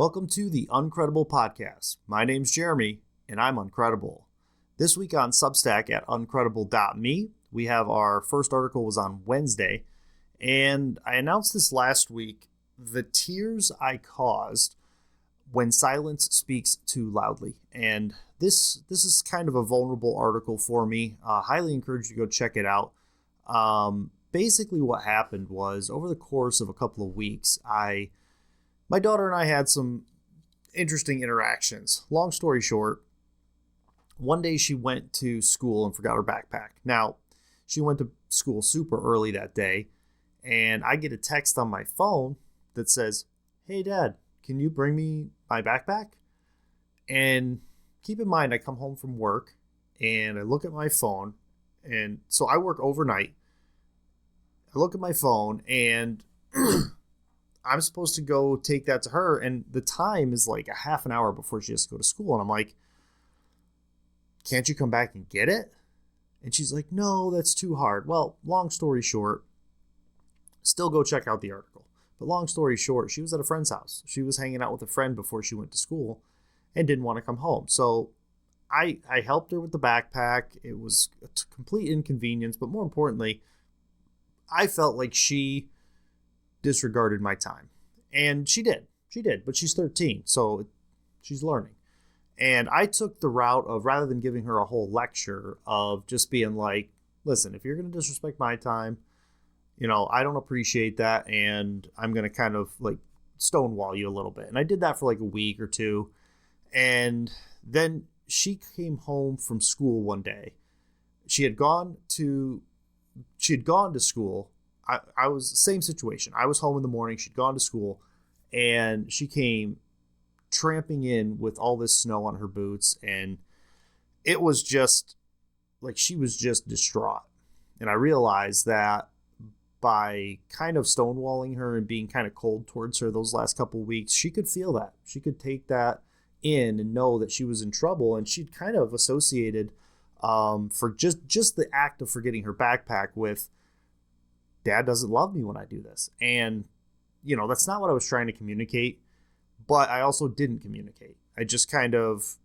Welcome to the Uncredible Podcast. My name's Jeremy, and I'm Uncredible. This week on Substack at uncredible.me, we have our first article was on Wednesday, and I announced this last week, the tears I caused when silence speaks too loudly. And this is kind of a vulnerable article for me. Highly encourage you to go check it out. Basically what happened was over the course of a couple of weeks, my daughter and I had some interesting interactions. Long story short, one day she went to school and forgot her backpack. Now, she went to school super early that day, and I get a text on my phone that says, "Hey, Dad, can you bring me my backpack?" And keep in mind, I come home from work, and I look at my phone, and so I work overnight. I look at my phone, and I'm supposed to go take that to her, and the time is like a half an hour before she has to go to school. And I'm like, "Can't you come back and get it?" And she's like, "No, that's too hard." Well, long story short, still go check out the article. But long story short, she was at a friend's house. She was hanging out with a friend before she went to school and didn't want to come home. So I helped her with the backpack. It was a complete inconvenience, but more importantly, I felt like she disregarded my time. And she did, but she's 13, so she's learning. And I took the route of, rather than giving her a whole lecture, of just being like, "Listen, if you're going to disrespect my time, I don't appreciate that, and I'm going to kind of like stonewall you a little bit." And I did that for like a week or two. And then she came home from school one day. She had gone to school. I was the same situation. I was home in the morning. She'd gone to school, and she came tramping in with all this snow on her boots. And it was just like, she was just distraught. And I realized that by kind of stonewalling her and being kind of cold towards her those last couple of weeks, she could feel that. She could take that in and know that she was in trouble. And she'd kind of associated for just the act of forgetting her backpack with, "Dad doesn't love me when I do this." And, that's not what I was trying to communicate, but I also didn't communicate. I just kind of,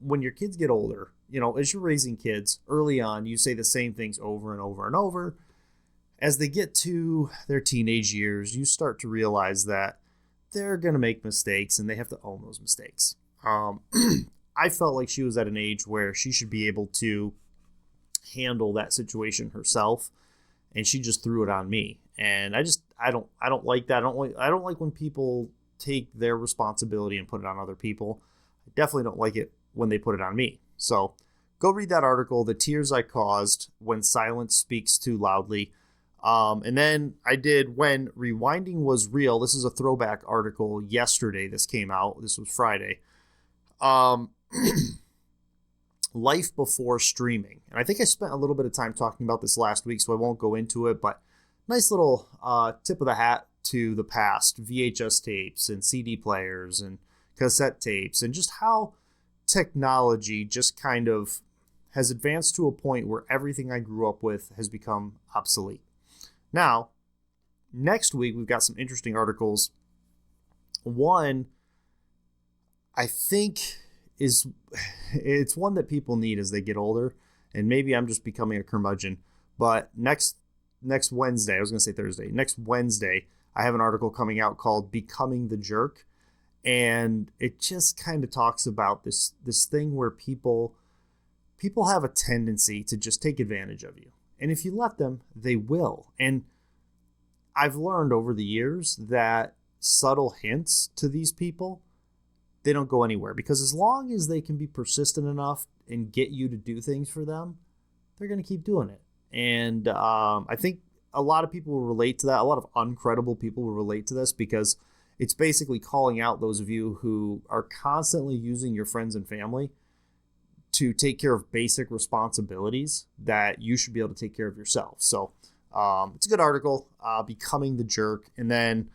when your kids get older, as you're raising kids early on, you say the same things over and over and over. As they get to their teenage years, you start to realize that they're going to make mistakes and they have to own those mistakes. I felt like she was at an age where she should be able to handle that situation herself, and she just threw it on me. And I don't like that. I don't like when people take their responsibility and put it on other people. I definitely don't like it when they put it on me. So go read that article, "The Tears I Caused When Silence Speaks Too Loudly." And then I did When Rewinding Was Real. This is a throwback article. Yesterday this came out. This was Friday. Life before streaming. And I think I spent a little bit of time talking about this last week, so I won't go into it, but nice little tip of the hat to the past, VHS tapes and CD players and cassette tapes, and just how technology just kind of has advanced to a point where everything I grew up with has become obsolete. Now, next week, we've got some interesting articles. One, I think it's one that people need as they get older, and maybe I'm just becoming a curmudgeon, but next Wednesday, I was going to say Thursday, next Wednesday, I have an article coming out called "Becoming the Jerk," and it just kind of talks about this thing where people have a tendency to just take advantage of you, and if you let them, they will. And I've learned over the years that subtle hints to these people, they don't go anywhere, because as long as they can be persistent enough and get you to do things for them, they're going to keep doing it. And I think a lot of people will relate to that. A lot of uncredible people will relate to this, because it's basically calling out those of you who are constantly using your friends and family to take care of basic responsibilities that you should be able to take care of yourself. So it's a good article, Becoming the Jerk. And then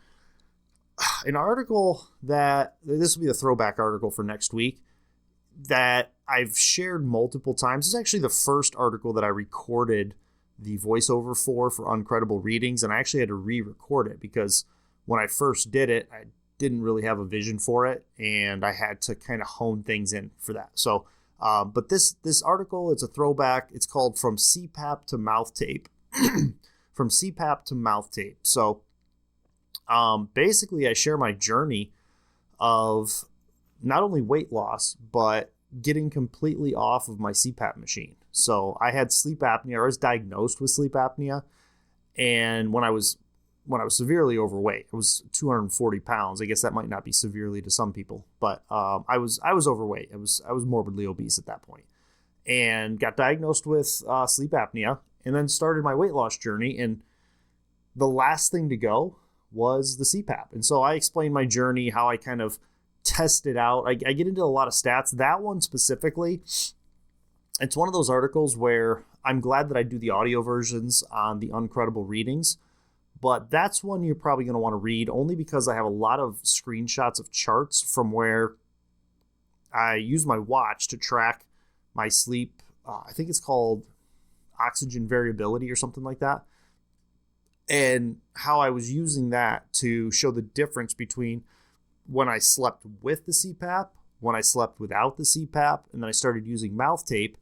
an article that, this will be a throwback article for next week, that I've shared multiple times. This is actually the first article that I recorded the voiceover for Uncredible Readings, and I actually had to re-record it because when I first did it, didn't really have a vision for it, and I had to kind of hone things in for that. So, but this article, it's a throwback. It's called From CPAP to Mouth Tape. From CPAP to Mouth Tape. So, basically, I share my journey of not only weight loss, but getting completely off of my CPAP machine. So I had sleep apnea. I was diagnosed with sleep apnea, and when I was severely overweight, I was 240 pounds. I guess that might not be severely to some people, but I was overweight. I was morbidly obese at that point, and got diagnosed with sleep apnea, and then started my weight loss journey. And the last thing to go was the CPAP. And so I explained my journey, how I kind of tested out. I get into a lot of stats. That one specifically, it's one of those articles where I'm glad that I do the audio versions on the Uncredible readings, but that's one you're probably going to want to read only because I have a lot of screenshots of charts from where I use my watch to track my sleep. I think it's called oxygen variability or something like that. And how I was using that to show the difference between when I slept with the CPAP, when I slept without the CPAP, and then I started using mouth tape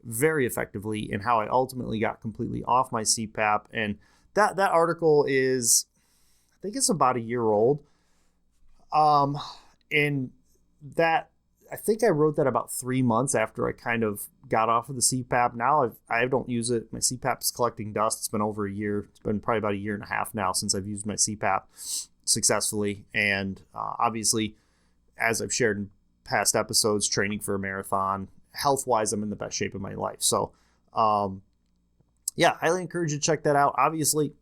very effectively, and how I ultimately got completely off my CPAP. And that article is, I think it's about a year old. And that, I think I wrote that about 3 months after I kind of got off of the CPAP. Now I don't use it. My CPAP is collecting dust. It's been over a year. It's been probably about a year and a half now since I've used my CPAP successfully. And obviously, as I've shared in past episodes, training for a marathon, health-wise, I'm in the best shape of my life. So, yeah, highly encourage you to check that out. Obviously,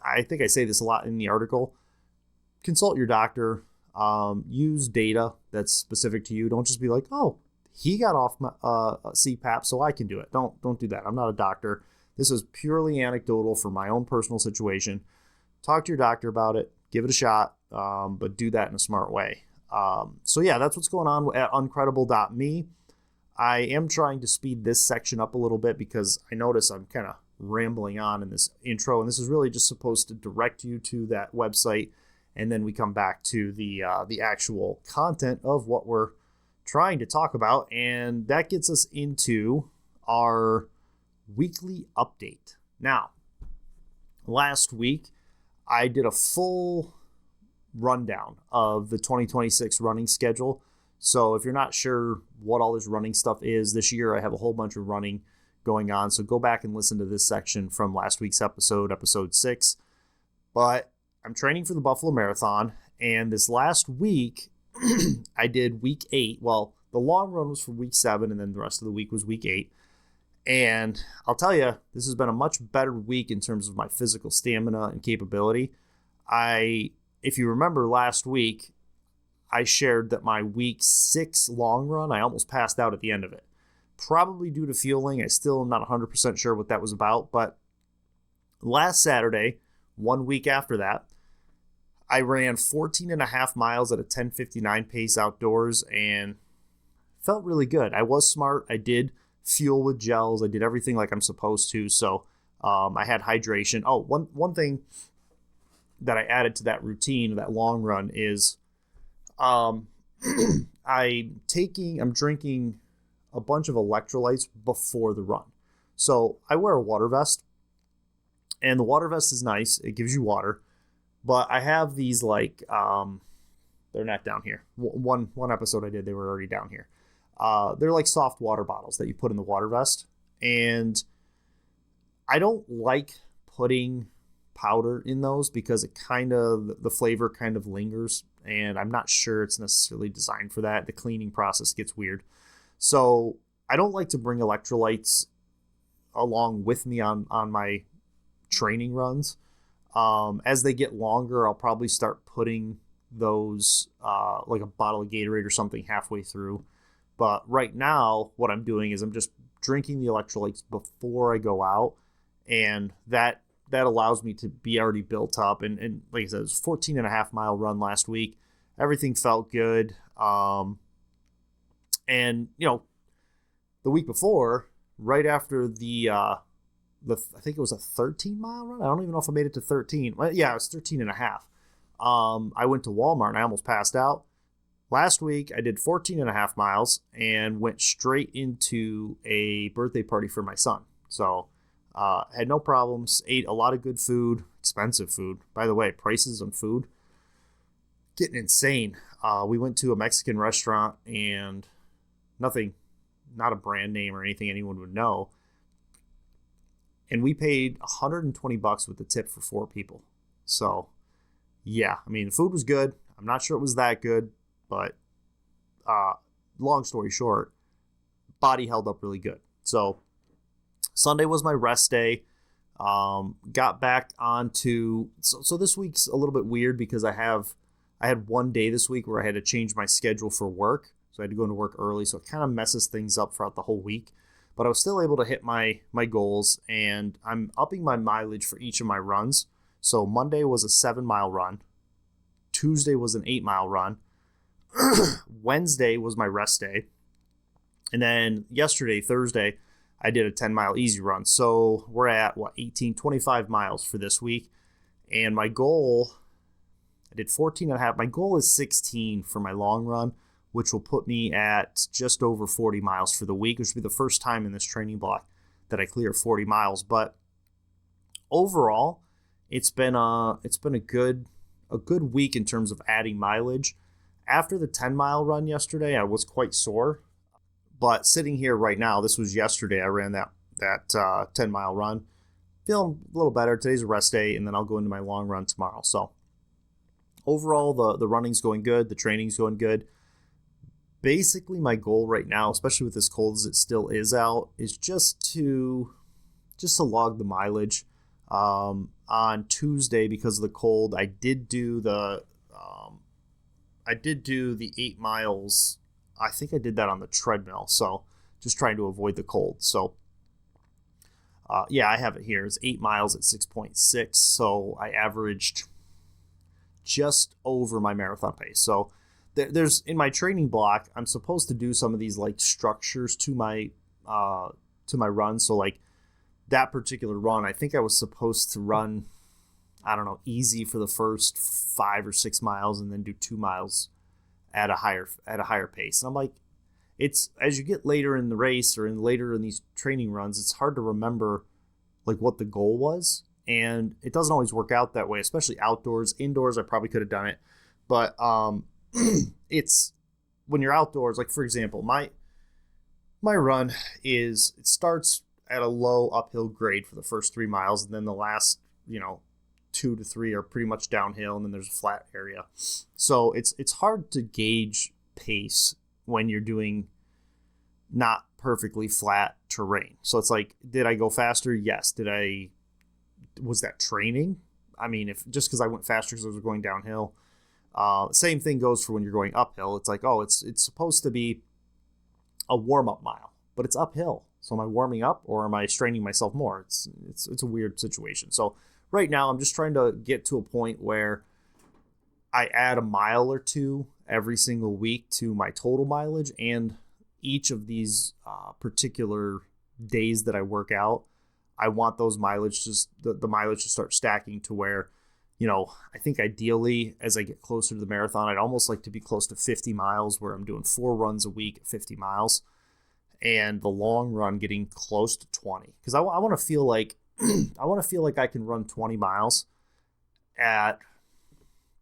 I think I say this a lot in the article. Consult your doctor. Use data that's specific to you. Don't just be like, oh, he got off my CPAP, so I can do it. Don't do that. I'm not a doctor. This is purely anecdotal for my own personal situation. Talk to your doctor about it. Give it a shot, but do that in a smart way. So yeah, that's what's going on at uncredible.me. I am trying to speed this section up a little bit because I notice I'm kind of rambling on in this intro, and this is really just supposed to direct you to that website, and then we come back to the actual content of what we're trying to talk about, and that gets us into our weekly update. Now, last week, I did a full rundown of the 2026 running schedule. So if you're not sure what all this running stuff is, this year I have a whole bunch of running going on. So go back and listen to this section from last week's episode 6. But I'm training for the Buffalo Marathon, and this last week I did week 8. Well, the long run was for week 7, and then the rest of the week was week 8. And I'll tell you, this has been a much better week in terms of my physical stamina and capability. If you remember last week, I shared that my week 6 long run, I almost passed out at the end of it. Probably due to fueling. I still am not 100% sure what that was about. But last Saturday, 1 week after that, I ran 14 and a half miles at a 10:59 pace outdoors and felt really good. I was smart. I did fuel with gels. I did everything like I'm supposed to. So I had hydration. Oh, one thing that I added to that routine, that long run, is I'm drinking a bunch of electrolytes before the run. So I wear a water vest, and the water vest is nice. It gives you water, but I have these they're not down here. One episode I did, they were already down here. They're like soft water bottles that you put in the water vest, and I don't like putting powder in those because the flavor kind of lingers, and I'm not sure it's necessarily designed for that. The cleaning process gets weird. So I don't like to bring electrolytes along with me on my training runs. As they get longer, I'll probably start putting those like a bottle of Gatorade or something halfway through. But right now, what I'm doing is I'm just drinking the electrolytes before I go out, and that allows me to be already built up. And like I said, it was a 14 and a half mile run last week. Everything felt good. And, the week before, right after I think it was a 13 mile run. I don't even know if I made it to 13. Well, yeah, it was 13 and a half. I went to Walmart and I almost passed out. Last week, I did 14 and a half miles and went straight into a birthday party for my son. So, had no problems, ate a lot of good food, expensive food. By the way, prices on food, getting insane. We went to a Mexican restaurant and nothing, not a brand name or anything anyone would know. And we paid $120 with the tip for 4 people. So, yeah, I mean, the food was good. I'm not sure it was that good, but long story short, body held up really good. So, Sunday was my rest day. Got back onto, so this week's a little bit weird because I had one day this week where I had to change my schedule for work. So I had to go into work early. So it kind of messes things up throughout the whole week. But I was still able to hit my goals, and I'm upping my mileage for each of my runs. So Monday was a 7-mile run. Tuesday was an 8-mile run. Wednesday was my rest day. And then yesterday, Thursday, I did a 10-mile easy run. So we're at, 25 miles for this week. And my goal, I did 14 and a half. My goal is 16 for my long run, which will put me at just over 40 miles for the week, which will be the first time in this training block that I clear 40 miles. But overall, it's been a good week in terms of adding mileage. After the 10-mile run yesterday, I was quite sore. But sitting here right now, this was yesterday, I ran that 10-mile run. Feeling a little better. Today's a rest day, and then I'll go into my long run tomorrow. So overall, the running's going good. The training's going good. Basically, my goal right now, especially with as cold as it still is out, is just to log the mileage. On Tuesday, because of the cold, I did do the 8 miles. I think I did that on the treadmill. So just trying to avoid the cold. So I have it here. It's 8 miles at 6.6. So I averaged just over my marathon pace. So there's in my training block, I'm supposed to do some of these like structures to my run. So like that particular run, I think I was supposed to run, I don't know, easy for the first 5 or 6 miles and then do 2 miles at a higher pace. And I'm like, it's as you get later in the race or later in these training runs, it's hard to remember like what the goal was. And it doesn't always work out that way, especially outdoors. Indoors, I probably could have done it. But it's when you're outdoors, like for example, my run it starts at a low uphill grade for the first 3 miles, and then the last 2 to 3 are pretty much downhill, and then there's a flat area. So it's hard to gauge pace when you're doing not perfectly flat terrain. So it's like, did I go faster? Yes. Was that training? I mean, if just because I went faster because I was going downhill. Same thing goes for when you're going uphill. It's like, it's supposed to be a warm-up mile, but it's uphill. So am I warming up or am I straining myself more? It's a weird situation. So right now I'm just trying to get to a point where I add a mile or two every single week to my total mileage, and each of these particular days that I work out, I want those mileage, the mileage to start stacking to where, I think ideally as I get closer to the marathon, I'd almost like to be close to 50 miles where I'm doing 4 runs a week at 50 miles and the long run getting close to 20. Because I want to feel like I can run 20 miles at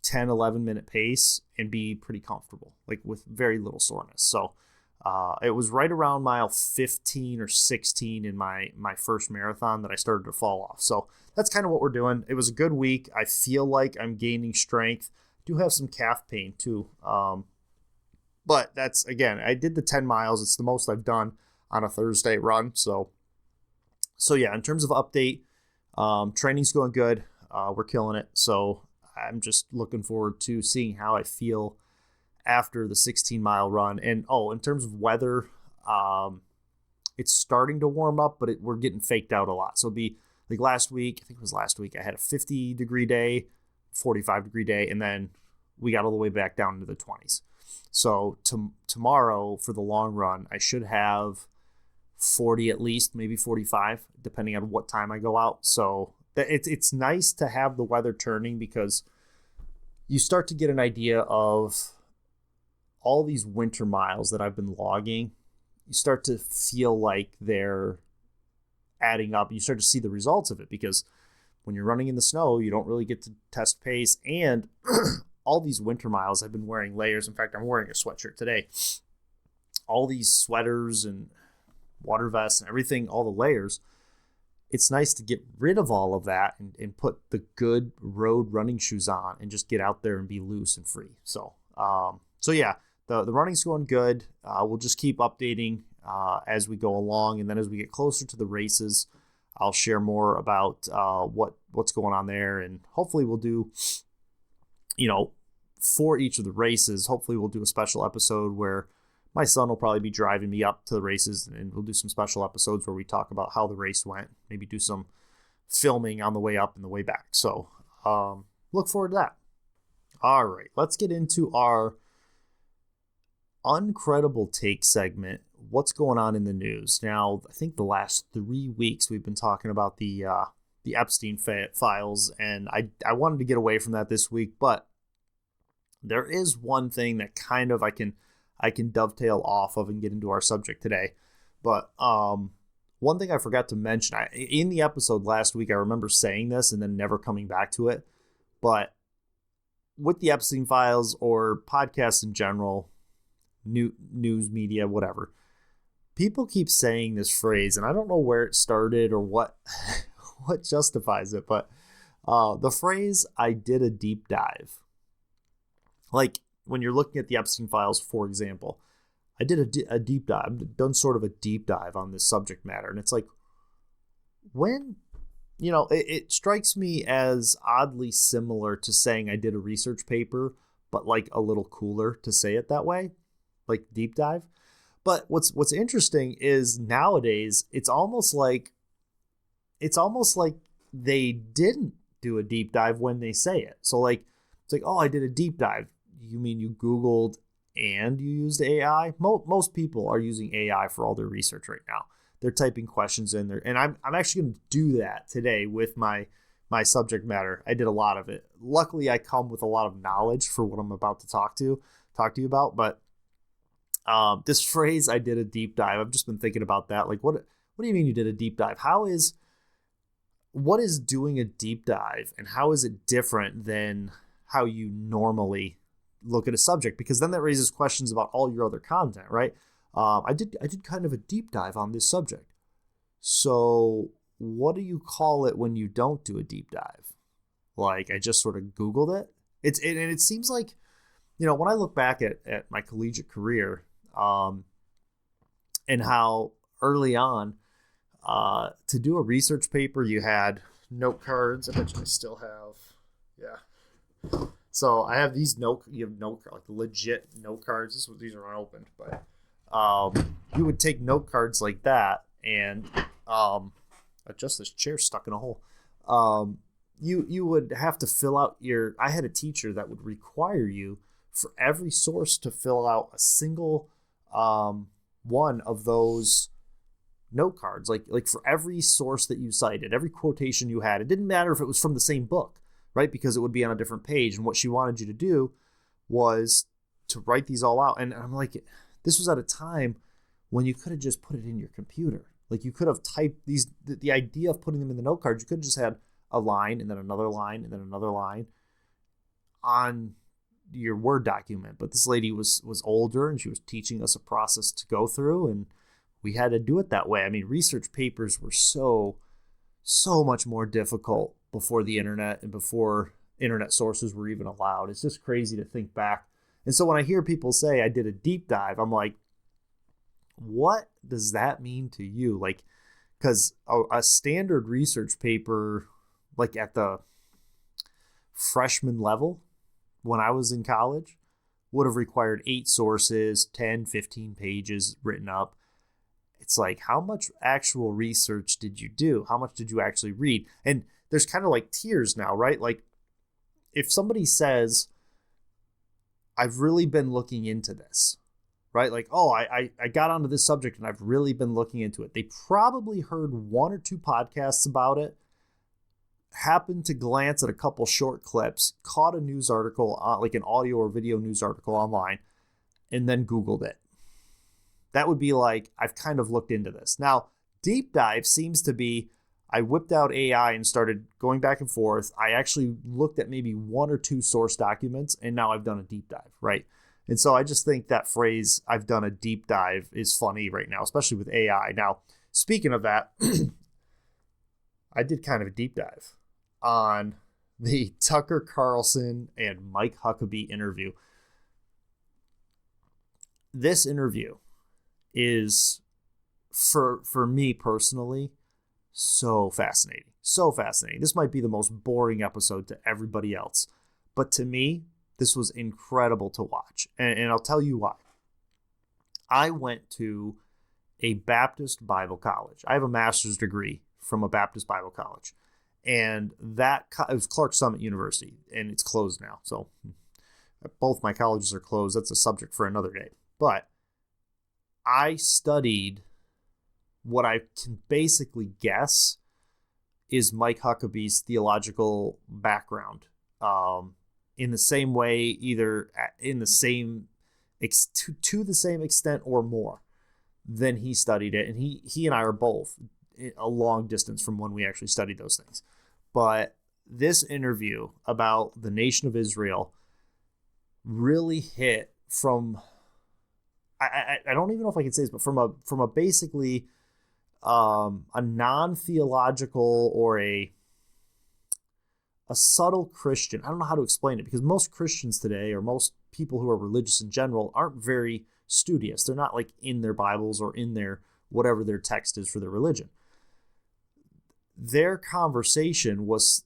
10, 11 minute pace and be pretty comfortable, like with very little soreness. So it was right around mile 15 or 16 in my first marathon that I started to fall off. So that's kind of what we're doing. It was a good week. I feel like I'm gaining strength. I do have some calf pain too. But that's, again, I did the 10 miles. It's the most I've done on a Thursday run. So yeah, in terms of update, training's going good. We're killing it. So I'm just looking forward to seeing how I feel after the 16-mile run. And in terms of weather, it's starting to warm up, but we're getting faked out a lot. So it'll be like last week, I think it was last week, I had a 50-degree day, 45-degree day, and then we got all the way back down into the 20s. So tomorrow for the long run, I should have 40 at least, maybe 45, depending on what time I go out. So it's nice to have the weather turning because you start to get an idea of all these winter miles that I've been logging. You start to feel like they're adding up. You start to see the results of it, because when you're running in the snow, you don't really get to test pace. And all these winter miles, I've been wearing layers. In fact, I'm wearing a sweatshirt today. All these sweaters and water vests and everything, all the layers. It's nice to get rid of all of that and put the good road running shoes on and just get out there and be loose and free. So yeah, the running's going good. We'll just keep updating as we go along. And then as we get closer to the races, I'll share more about what's going on there. And hopefully we'll do, for each of the races, hopefully we'll do a special episode where my son will probably be driving me up to the races, and we'll do some special episodes where we talk about how the race went, maybe do some filming on the way up and the way back. So look forward to that. All right, let's get into our Uncredible Take segment. What's going on in the news? Now, I think the last 3 weeks we've been talking about the Epstein files, and I wanted to get away from that this week, but there is one thing that kind of I can dovetail off of and get into our subject today. But one thing I forgot to mention, in the episode last week, I remember saying this and then never coming back to it. But with the Epstein files, or podcasts in general, news media, whatever, people keep saying this phrase, and I don't know where it started or what what justifies it, but the phrase, "I did a deep dive." Like, when you're looking at the Epstein files, for example, I did a deep dive. I've done sort of a deep dive on this subject matter. And it's like, when, it strikes me as oddly similar to saying I did a research paper, but like a little cooler to say it that way, like deep dive. But what's interesting is nowadays, it's almost like they didn't do a deep dive when they say it. So like, it's like, oh, I did a deep dive. You mean you Googled and you used AI? Most people are using AI for all their research right now. They're typing questions in there. And I'm actually going to do that today with my subject matter. I did a lot of it. Luckily, I come with a lot of knowledge for what I'm about to talk to you about. But this phrase, "I did a deep dive," I've just been thinking about that. Like, what do you mean you did a deep dive? What is doing a deep dive, and how is it different than how you normally look at a subject? Because then that raises questions about all your other content, right? I did kind of a deep dive on this subject. So what do you call it when you don't do a deep dive? Like, I just sort of Googled it. And it seems like, when I look back at my collegiate career, and how early on, to do a research paper, you had note cards. I bet you I still have, yeah. So I have these note like legit note cards. These are unopened, but you would take note cards like that, and adjust this chair stuck in a hole. You would have to fill out I had a teacher that would require you for every source to fill out a single one of those note cards. Like for every source that you cited, every quotation you had, it didn't matter if it was from the same book, right? Because it would be on a different page. And what she wanted you to do was to write these all out. And I'm like, this was at a time when you could have just put it in your computer. Like, you could have typed these, the idea of putting them in the note cards, you could have just had a line and then another line and then another line on your Word document. But this lady was older, and she was teaching us a process to go through, and we had to do it that way. I mean, research papers were so much more difficult before the internet and before internet sources were even allowed. It's just crazy to think back. And so when I hear people say I did a deep dive, I'm like, what does that mean to you? Like, because a standard research paper, like at the freshman level when I was in college, would have required 8 sources, 10, 15 pages written up. It's like, how much actual research did you do? How much did you actually read? And there's kind of like tiers now, right? Like, if somebody says, I've really been looking into this, right? Like, oh, I got onto this subject and I've really been looking into it. They probably heard 1 or 2 podcasts about it, happened to glance at a couple short clips, caught a news article, like an audio or video news article online, and then Googled it. That would be like, I've kind of looked into this. Now, deep dive seems to be, I whipped out AI and started going back and forth. I actually looked at maybe one or two source documents, and now I've done a deep dive, right? And so I just think that phrase, I've done a deep dive, is funny right now, especially with AI. Now, speaking of that, I did kind of a deep dive on the Tucker Carlson and Mike Huckabee interview. This interview is, for me personally, so fascinating. So fascinating. This might be the most boring episode to everybody else, but to me, this was incredible to watch. And I'll tell you why. I went to a Baptist Bible college. I have a master's degree from a Baptist Bible college. And it was Clark Summit University, and it's closed now. So both my colleges are closed. That's a subject for another day. But I studied what I can basically guess is Mike Huckabee's theological background, in the same way, either in the same to the same extent or more than he studied it. And he and I are both a long distance from when we actually studied those things. But this interview about the nation of Israel really hit from, I don't even know if I can say this, but from a basically a non-theological or a subtle Christian. I don't know how to explain it, because most Christians today, or most people who are religious in general, aren't very studious. They're not like in their Bibles or in their whatever their text is for their religion. Their conversation was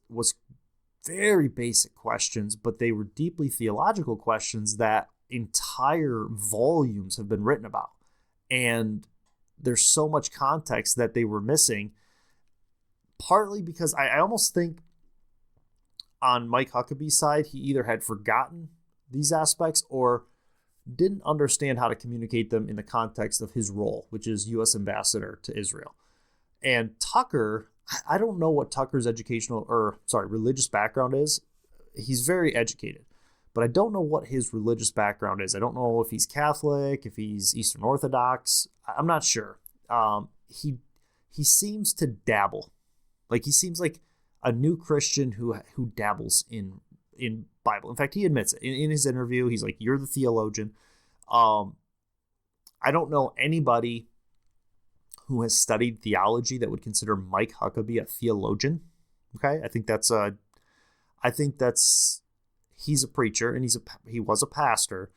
very basic questions, but they were deeply theological questions that entire volumes have been written about. And there's so much context that they were missing, partly because I almost think on Mike Huckabee's side, he either had forgotten these aspects or didn't understand how to communicate them in the context of his role, which is U.S. ambassador to Israel. And Tucker, I don't know what Tucker's religious background is. He's very educated, but I don't know what his religious background is. I don't know if he's Catholic, if he's Eastern Orthodox. I'm not sure. He seems to dabble. Like, he seems like a new Christian who dabbles in Bible. In fact, he admits it. In his interview, he's like, "You're the theologian." I don't know anybody who has studied theology that would consider Mike Huckabee a theologian. Okay, I think that's he's a preacher and he was a pastor.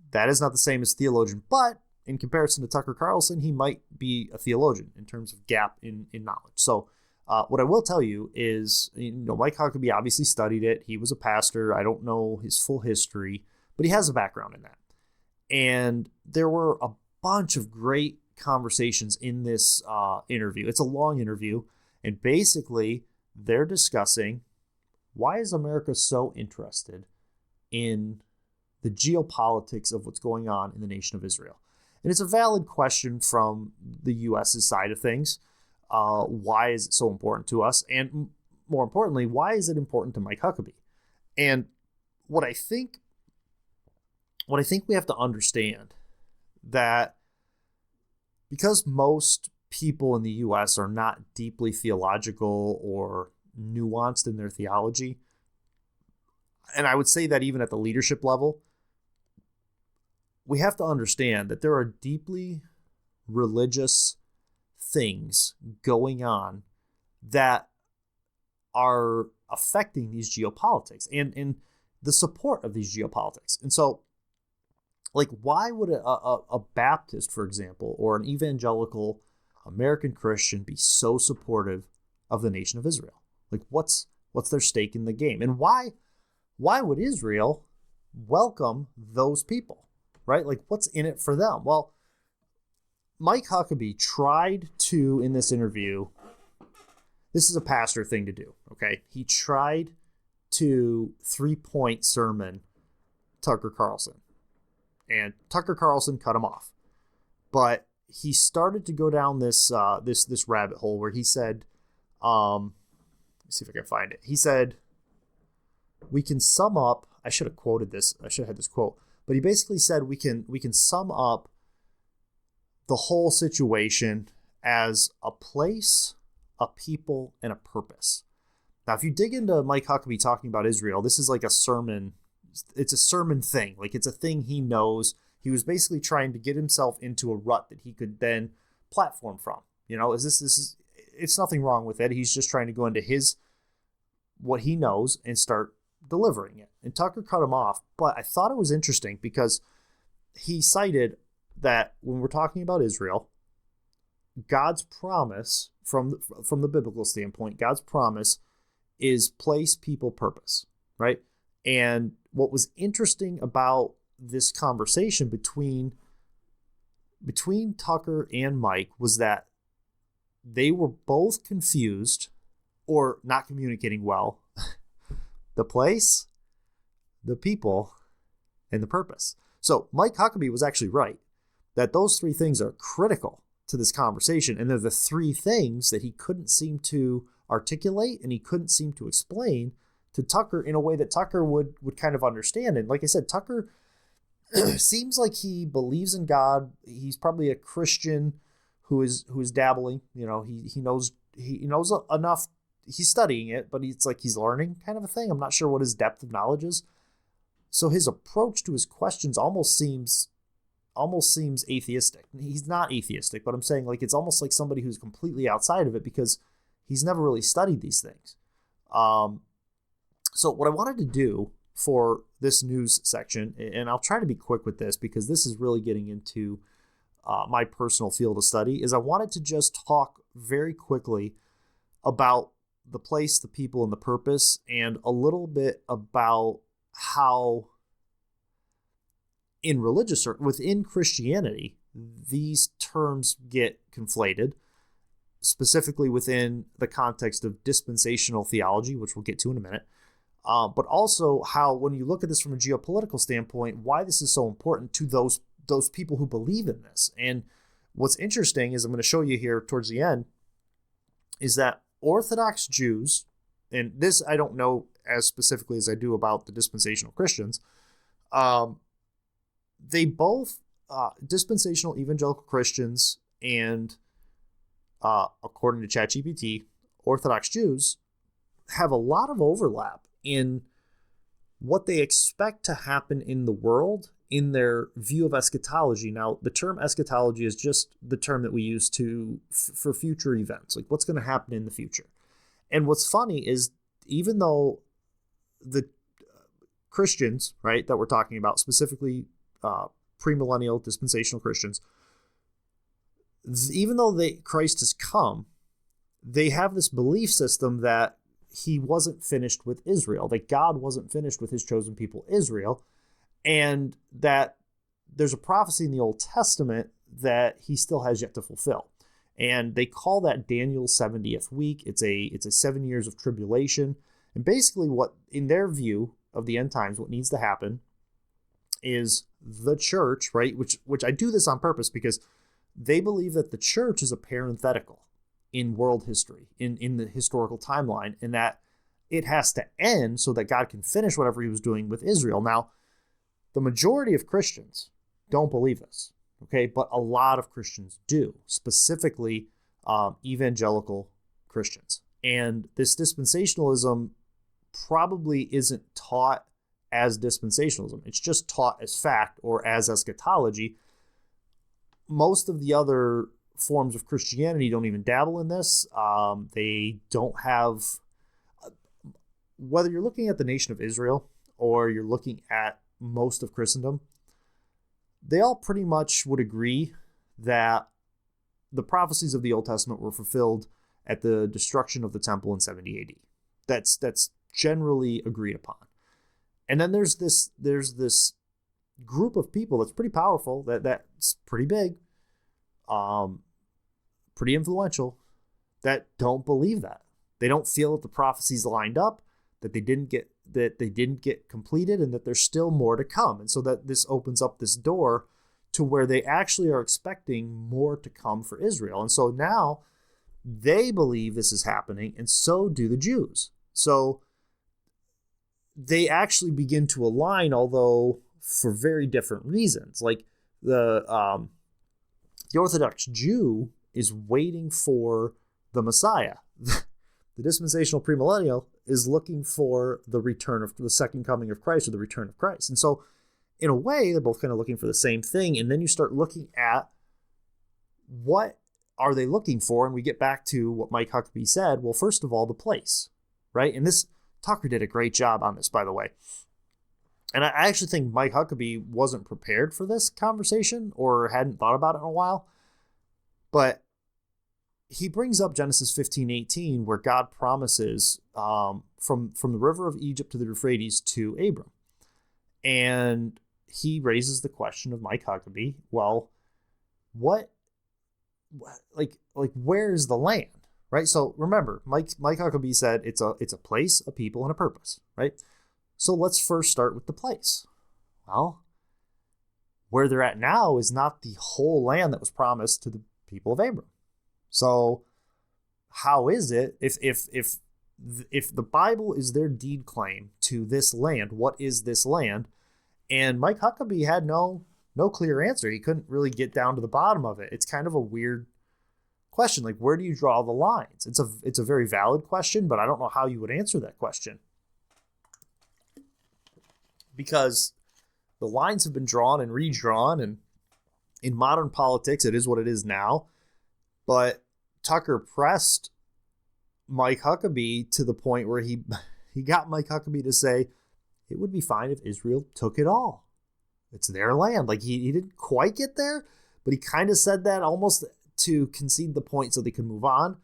That is not the same as theologian, but in comparison to Tucker Carlson, he might be a theologian in terms of gap in knowledge. So what I will tell you is, Mike Huckabee obviously studied it. He was a pastor. I don't know his full history, but he has a background in that. And there were a bunch of great conversations in this interview. It's a long interview, and basically they're discussing, why is America so interested in the geopolitics of what's going on in the nation of Israel? And it's a valid question from the U.S.'s side of things. Why is it so important to us? And more importantly, why is it important to Mike Huckabee? And what I think we have to understand, that because most people in the U.S. are not deeply theological or nuanced in their theology, and I would say that even at the leadership level, we have to understand that there are deeply religious things going on that are affecting these geopolitics and the support of these geopolitics. And so, like, why would a Baptist, for example, or an evangelical American Christian be so supportive of the nation of Israel? Like, what's their stake in the game? And why would Israel welcome those people, right? Like, what's in it for them? Well, Mike Huckabee tried to, in this interview, this is a pastor thing to do, okay? He tried to 3-point sermon Tucker Carlson, and Tucker Carlson cut him off. But he started to go down this rabbit hole where he said, see if I can find it. He said, we can sum up, I should have quoted this. I should have had this quote, but he basically said we can sum up the whole situation as a place, a people, and a purpose. Now, if you dig into Mike Huckabee talking about Israel, this is like a sermon. It's a sermon thing. Like, it's a thing he knows. He was basically trying to get himself into a rut that he could then platform from. You know, it's nothing wrong with it. He's just trying to go into what he knows and start delivering it. And Tucker cut him off. But I thought it was interesting because he cited that when we're talking about Israel, God's promise from the biblical standpoint, God's promise is place, people, purpose, right? And what was interesting about this conversation between Tucker and Mike was that they were both confused or not communicating well. The place, the people, and the purpose. So Mike Huckabee was actually right that those three things are critical to this conversation, and they're the three things that he couldn't seem to articulate and he couldn't seem to explain to Tucker in a way that Tucker would kind of understand. And like I said, Tucker seems like he believes in God. He's probably a Christian who is dabbling. You know, he knows enough. He's studying it, but it's like he's learning kind of a thing. I'm not sure what his depth of knowledge is. So his approach to his questions almost seems atheistic. He's not atheistic, but I'm saying like it's almost like somebody who's completely outside of it because he's never really studied these things. So what I wanted to do for this news section, and I'll try to be quick with this because this is really getting into my personal field of study, is I wanted to just talk very quickly about the place, the people, and the purpose, and a little bit about how within Christianity, these terms get conflated, specifically within the context of dispensational theology, which we'll get to in a minute. But also how, when you look at this from a geopolitical standpoint, why this is so important to those people who believe in this. And what's interesting is I'm going to show you here towards the end is that Orthodox Jews, and this I don't know as specifically as I do about the dispensational Christians, they both, dispensational evangelical Christians and, according to ChatGPT, Orthodox Jews have a lot of overlap in what they expect to happen in the world in their view of eschatology. Now, the term eschatology is just the term that we use for future events, like what's going to happen in the future. And what's funny is even though the Christians, right, that we're talking about, specifically premillennial dispensational Christians, even though Christ has come, they have this belief system that he wasn't finished with Israel, that God wasn't finished with his chosen people, Israel, and that there's a prophecy in the Old Testament that he still has yet to fulfill. And they call that Daniel's 70th week. It's a 7 years of tribulation. And basically what, in their view of the end times, what needs to happen is the church, right? Which I do this on purpose because they believe that the church is a parenthetical in world history, in the historical timeline, and that it has to end so that God can finish whatever he was doing with Israel. Now, the majority of Christians don't believe this, okay? But a lot of Christians do, specifically evangelical Christians. And this dispensationalism probably isn't taught as dispensationalism. It's just taught as fact or as eschatology. Most of the other forms of Christianity don't even dabble in this. They don't have, whether you're looking at the nation of Israel or you're looking at most of Christendom, they all pretty much would agree that the prophecies of the Old Testament were fulfilled at the destruction of the temple in 70 AD. That's generally agreed upon. And then there's this group of people that's pretty powerful, that's pretty big, pretty influential, that don't believe that. They don't feel that the prophecies lined up, that they didn't get completed, and that there's still more to come. And so that this opens up this door to where they actually are expecting more to come for Israel. And so now they believe this is happening, and so do the Jews. So they actually begin to align, although for very different reasons. Like the Orthodox Jew is waiting for the Messiah. The dispensational premillennial is looking for the return of the second coming of Christ, or the return of Christ. And so in a way, they're both kind of looking for the same thing. And then you start looking at what are they looking for? And we get back to what Mike Huckabee said. Well, first of all, the place, right? And this, Tucker did a great job on this, by the way. And I actually think Mike Huckabee wasn't prepared for this conversation or hadn't thought about it in a while. But he brings up Genesis 15:18, where God promises from the river of Egypt to the Euphrates to Abram. And he raises the question of Mike Huckabee, well, where's the land, right? So remember, Mike Huckabee said it's a place, a people, and a purpose, right? So let's first start with the place. Well, where they're at now is not the whole land that was promised to the people of Abram. So how is it if the Bible is their deed claim to this land, what is this land? And Mike Huckabee had no clear answer. He couldn't really get down to the bottom of it. It's kind of a weird question. Like, where do you draw the lines? It's a very valid question, but I don't know how you would answer that question. Because the lines have been drawn and redrawn, and in modern politics, it is what it is now. But Tucker pressed Mike Huckabee to the point where he got Mike Huckabee to say it would be fine if Israel took it all. It's their land. Like, he didn't quite get there, but he kind of said that almost to concede the point so they could move on.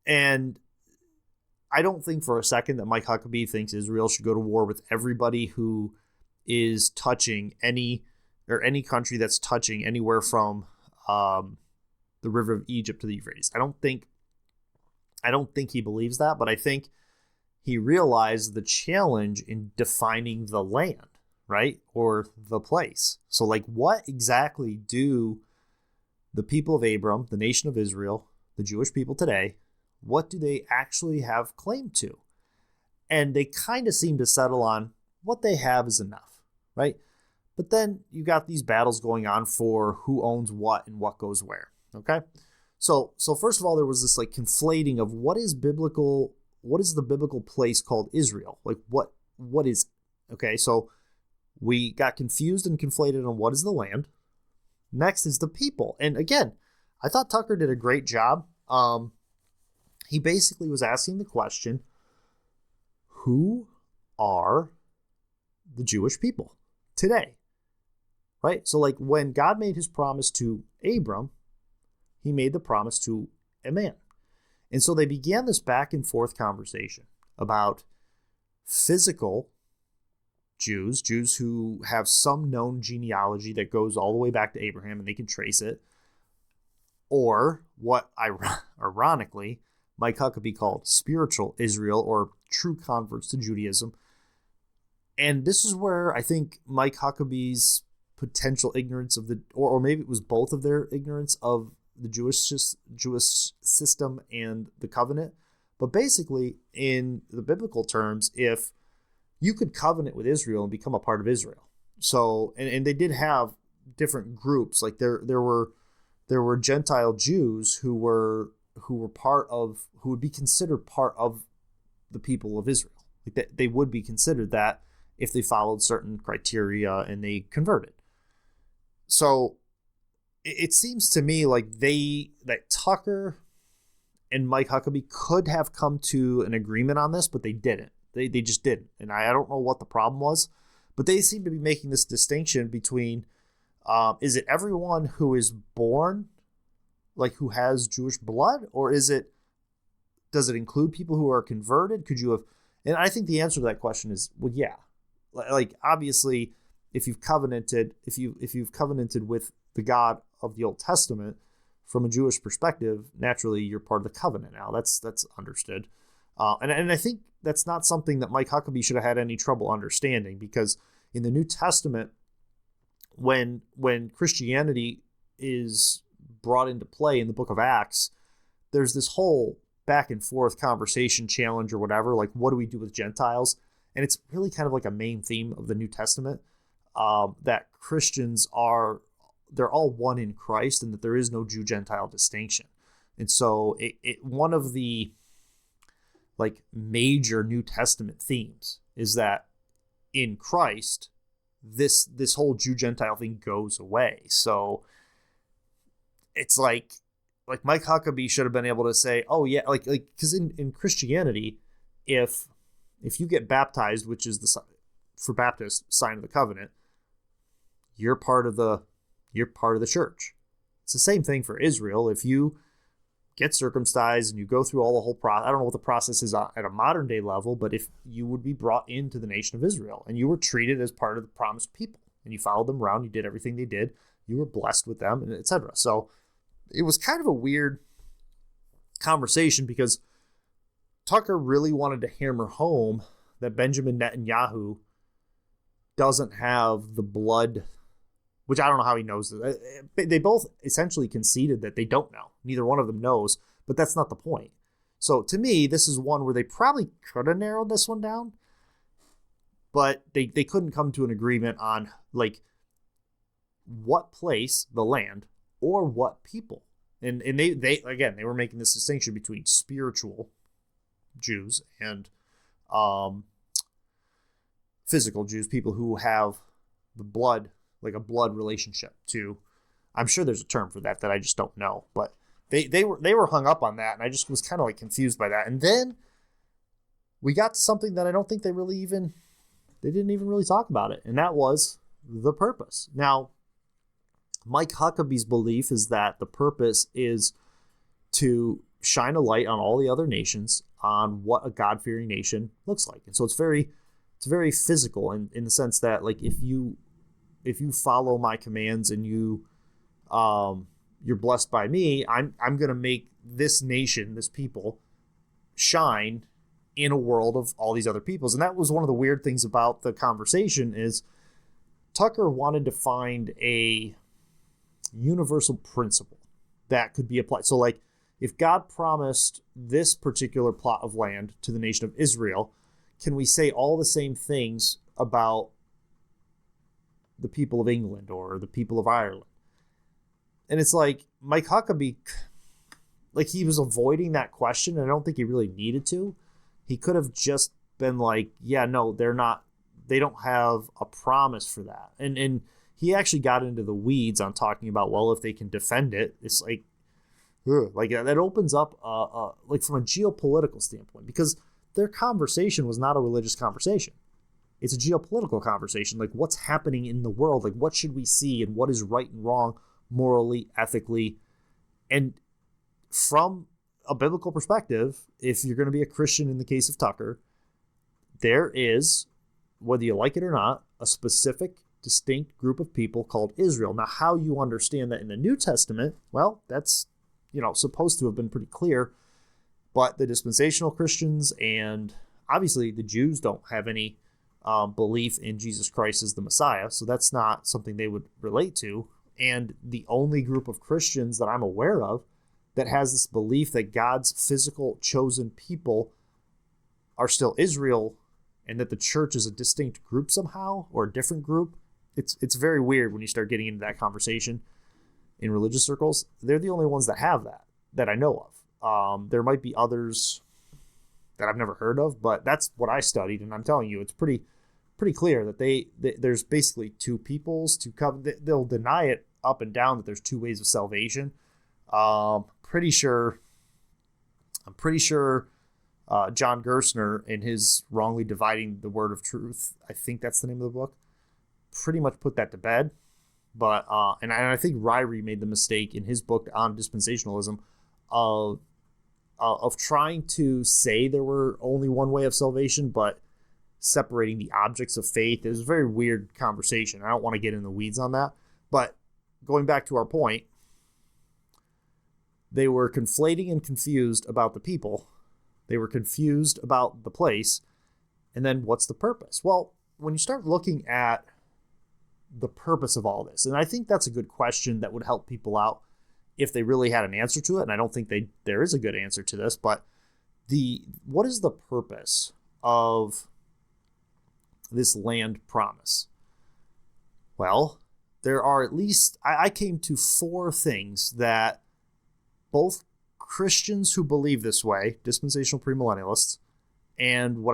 And I don't think for a second that Mike Huckabee thinks Israel should go to war with everybody who is touching any country that's touching anywhere from the river of Egypt to the Euphrates. I don't think he believes that, but I think he realized the challenge in defining the land, right? Or the place. So, like, what exactly do the people of Abram, the nation of Israel, the Jewish people today, what do they actually have claim to? And they kind of seem to settle on what they have is enough, right? But then you got these battles going on for who owns what and what goes where, okay? So first of all, there was this like conflating of what is the biblical place called Israel? Like what is, okay? So we got confused and conflated on what is the land. Next is the people. And again, I thought Tucker did a great job. He basically was asking the question, who are the Jewish people today? Right? So like when God made his promise to Abram, he made the promise to a man. And so they began this back and forth conversation about physical Jews who have some known genealogy that goes all the way back to Abraham and they can trace it, or what ironically Mike Huckabee called spiritual Israel, or true converts to Judaism. And this is where I think Mike Huckabee's potential ignorance of or maybe it was both of their ignorance of the Jewish system and the covenant. But basically, in the biblical terms, if you could covenant with Israel and become a part of Israel. So, and they did have different groups. Like there were Gentile Jews who would be considered part of the people of Israel. Like they would be considered that if they followed certain criteria and they converted. So it seems to me like that Tucker and Mike Huckabee could have come to an agreement on this, but they didn't. They just didn't. And I don't know what the problem was, but they seem to be making this distinction between, is it everyone who is born, like who has Jewish blood, or does it include people who are converted? Could you have, and I think the answer to that question is, well, yeah. Like obviously, if you've covenanted with the God of the Old Testament from a Jewish perspective, naturally you're part of the covenant now. That's understood. And I think that's not something that Mike Huckabee should have had any trouble understanding, because in the New Testament, when Christianity is brought into play in the book of Acts, there's this whole back and forth conversation challenge or whatever, like what do we do with Gentiles? And it's really kind of like a main theme of the New Testament, that Christians they're all one in Christ, and that there is no Jew-Gentile distinction. And so one of the like major New Testament themes is that in Christ, this whole Jew-Gentile thing goes away. So it's like Mike Huckabee should have been able to say, oh yeah, like because in Christianity, if you get baptized, which is for Baptists, sign of the covenant, you're part of the church. It's the same thing for Israel. If you get circumcised and you go through all the whole process, I don't know what the process is at a modern day level, but if you would be brought into the nation of Israel and you were treated as part of the promised people and you followed them around, you did everything they did, you were blessed with them, and etc. So it was kind of a weird conversation because Tucker really wanted to hammer home that Benjamin Netanyahu doesn't have the blood, which I don't know how he knows. They both essentially conceded that they don't know. Neither one of them knows, but that's not the point. So to me, this is one where they probably could have narrowed this one down, but they couldn't come to an agreement on like what place, the land, or what people. And they again, they were making this distinction between spiritual Jews and physical Jews, people who have the blood, like a blood relationship to, I'm sure there's a term for that I just don't know, but they were hung up on that, and I just was kind of like confused by that. And then we got to something that I don't think they didn't even really talk about it, and that was the purpose. Now, Mike Huckabee's belief is that the purpose is to shine a light on all the other nations on what a God-fearing nation looks like. And so it's very physical in the sense that, like, if you follow my commands and you're blessed by me, I'm going to make this nation, this people, shine in a world of all these other peoples. And that was one of the weird things about the conversation is Tucker wanted to find a universal principle that could be applied. So like if God promised this particular plot of land to the nation of Israel, can we say all the same things about the people of England or the people of Ireland? And it's like Mike Huckabee, like he was avoiding that question. And I don't think he really needed to. He could have just been like, yeah, no, they don't have a promise for that. And he actually got into the weeds on talking about, well, if they can defend it, it's like that opens up like from a geopolitical standpoint, because their conversation was not a religious conversation. It's a geopolitical conversation. Like what's happening in the world? Like what should we see and what is right and wrong morally, ethically? And from a biblical perspective, if you're going to be a Christian in the case of Tucker, there is, whether you like it or not, a specific distinct group of people called Israel. Now, how you understand that in the New Testament, well, that's, supposed to have been pretty clear, but the dispensational Christians and obviously the Jews don't have any belief in Jesus Christ as the Messiah, so that's not something they would relate to. And the only group of Christians that I'm aware of that has this belief that God's physical chosen people are still Israel and that the church is a distinct group somehow or a different group, it's very weird when you start getting into that conversation in religious circles. They're the only ones that have that I know of. There might be others that I've never heard of, but that's what I studied, and I'm telling you, it's pretty clear that there's basically two peoples to come. They'll deny it up and down that there's two ways of salvation. I'm pretty sure John Gerstner, in his Wrongly Dividing the Word of Truth, I think that's the name of the book, pretty much put that to bed. But and I think Ryrie made the mistake in his book on dispensationalism of trying to say there were only one way of salvation, but separating the objects of faith. It was a very weird conversation. I don't want to get in the weeds on that. But going back to our point, they were conflating and confused about the people. They were confused about the place. And then what's the purpose? Well, when you start looking at the purpose of all this, and I think that's a good question that would help people out if they really had an answer to it, and I don't think there is a good answer to this, but what is the purpose of this land promise? Well, there are at least, I came to 4 things that both Christians who believe this way, dispensational premillennialists, and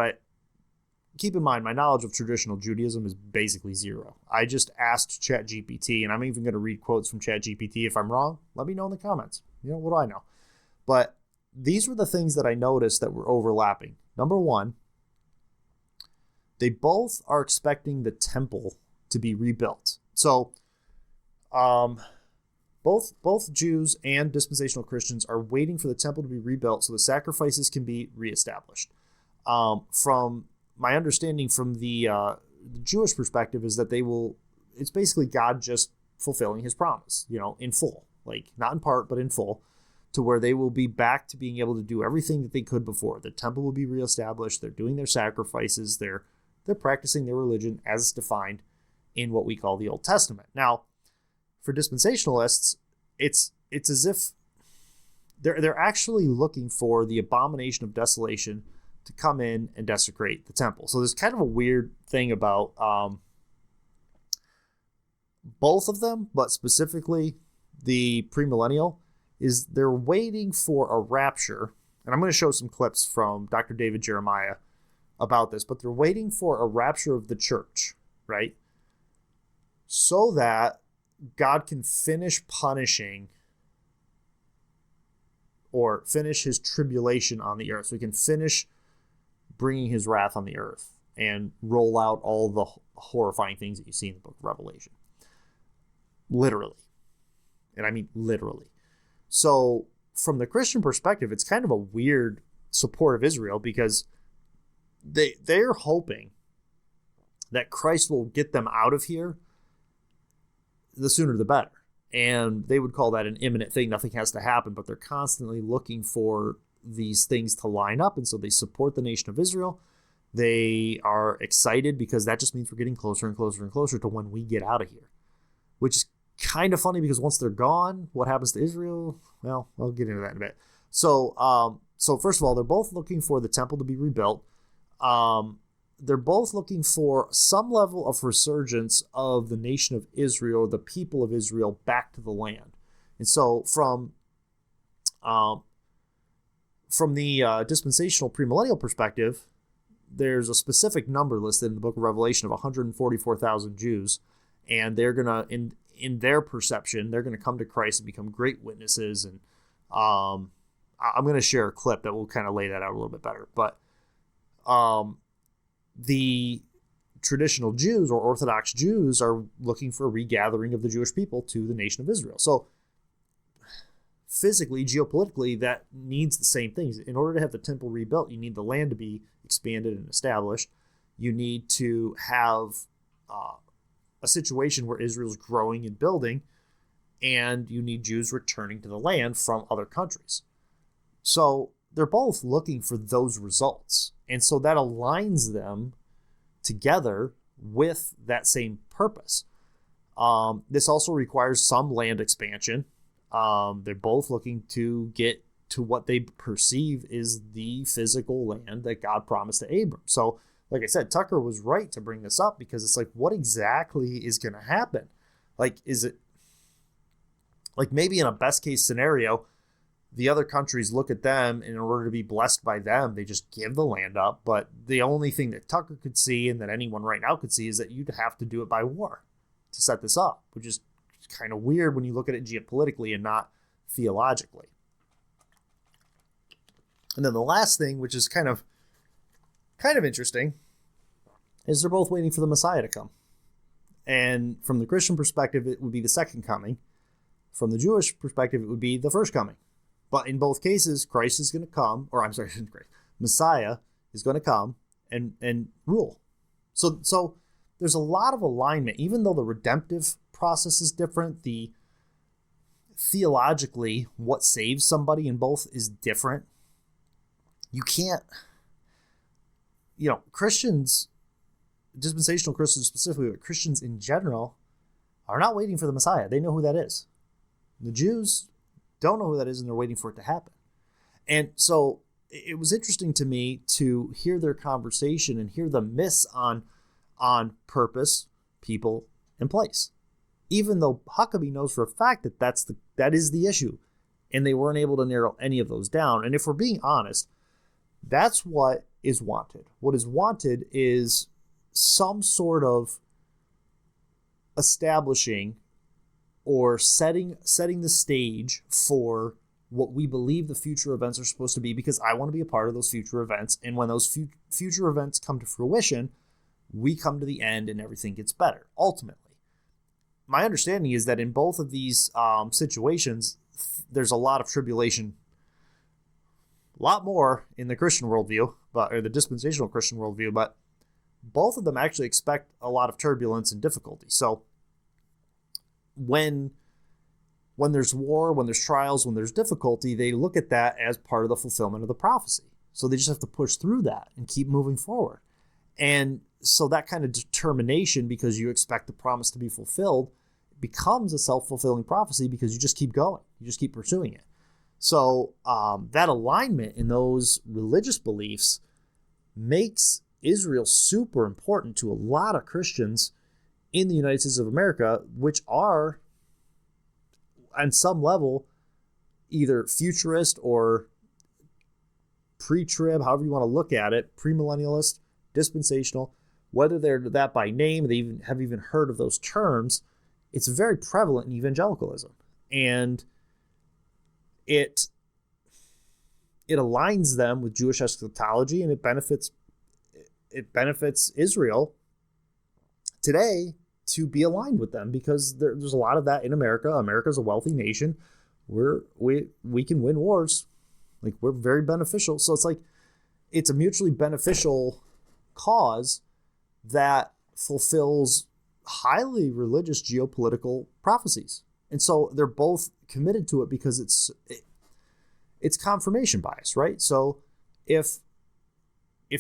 keep in mind, my knowledge of traditional Judaism is basically zero. I just asked ChatGPT, and I'm even going to read quotes from ChatGPT. If I'm wrong, let me know in the comments. What do I know? But these were the things that I noticed that were overlapping. Number 1, they both are expecting the temple to be rebuilt. So, both Jews and dispensational Christians are waiting for the temple to be rebuilt so the sacrifices can be reestablished. From my understanding from the Jewish perspective is that it's basically God just fulfilling his promise, in full, like not in part, but in full, to where they will be back to being able to do everything that they could before. The temple will be reestablished. They're doing their sacrifices. They're practicing their religion as defined in what we call the Old Testament. Now, for dispensationalists, it's as if they're actually looking for the abomination of desolation to come in and desecrate the temple. So there's kind of a weird thing about both of them, but specifically the premillennial, is they're waiting for a rapture. And I'm going to show some clips from Dr. David Jeremiah about this, but they're waiting for a rapture of the church, right? So that God can finish punishing or finish his tribulation on the earth. So he can finish bringing his wrath on the earth and roll out all the horrifying things that you see in the book of Revelation. Literally. And I mean literally. So from the Christian perspective, it's kind of a weird support of Israel because they're hoping that Christ will get them out of here, the sooner the better. And they would call that an imminent thing. Nothing has to happen, but they're constantly looking for these things to line up. And so they support the nation of Israel. They are excited because that just means we're getting closer and closer and closer to when we get out of here, which is kind of funny because once they're gone, what happens to Israel? Well, I'll get into that in a bit. So first of all, they're both looking for the temple to be rebuilt. They're both looking for some level of resurgence of the nation of Israel, the people of Israel, back to the land. And so from the dispensational premillennial perspective, there's a specific number listed in the book of Revelation of 144,000 Jews, and they're going to, in their perception, they're going to come to Christ and become great witnesses. And I'm going to share a clip that will kind of lay that out a little bit better. But the traditional Jews or Orthodox Jews are looking for a regathering of the Jewish people to the nation of Israel. So physically, geopolitically, that needs the same things. In order to have the temple rebuilt, you need the land to be expanded and established. You need to have a situation where Israel's growing and building, and you need Jews returning to the land from other countries. So they're both looking for those results. And so that aligns them together with that same purpose. This also requires some land expansion. They're both looking to get to what they perceive is the physical land that God promised to Abram. So, like I said, Tucker was right to bring this up because it's like, what exactly is going to happen? Like, is it like maybe in a best case scenario, the other countries look at them, and in order to be blessed by them, they just give the land up. But the only thing that Tucker could see and that anyone right now could see is that you'd have to do it by war to set this up, which is kind of weird when you look at it geopolitically and not theologically. And then the last thing, which is kind of interesting, is they're both waiting for the Messiah to come. And from the Christian perspective, it would be the second coming. From the Jewish perspective, it would be the first coming. But in both cases, Christ is going to come, or I'm sorry, Messiah is going to come and rule. So there's a lot of alignment, even though the redemptive process is different. The theologically, what saves somebody in both is different. You can't, Christians, dispensational Christians specifically, but Christians in general, are not waiting for the Messiah. They know who that is. The Jews, don't know who that is, and they're waiting for it to happen. And so it was interesting to me to hear their conversation and hear the miss on purpose, people, and place. Even though Huckabee knows for a fact that that is the issue, and they weren't able to narrow any of those down. And if we're being honest, that's what is wanted. What is wanted is some sort of establishing or setting the stage for what we believe the future events are supposed to be, because I want to be a part of those future events. And when those future events come to fruition, we come to the end and everything gets better, ultimately. My understanding is that in both of these situations, there's a lot of tribulation, a lot more in the Christian worldview, or the dispensational Christian worldview, but both of them actually expect a lot of turbulence and difficulty. So when there's war, when there's trials, when there's difficulty, they look at that as part of the fulfillment of the prophecy. So they just have to push through that and keep moving forward. And so that kind of determination, because you expect the promise to be fulfilled, becomes a self-fulfilling prophecy because you just keep going. You just keep pursuing it. So that alignment in those religious beliefs makes Israel super important to a lot of Christians in the United States of America, which are, on some level, either futurist or pre-trib, however you want to look at it, premillennialist, dispensational, whether they're that by name, they have even heard of those terms. It's very prevalent in evangelicalism, and it aligns them with Jewish eschatology, and it benefits Israel today to be aligned with them, because there's a lot of that in America. America's a wealthy nation. We can win wars. Like, we're very beneficial. So it's like, it's a mutually beneficial cause that fulfills highly religious geopolitical prophecies. And so they're both committed to it because it's confirmation bias, right? So if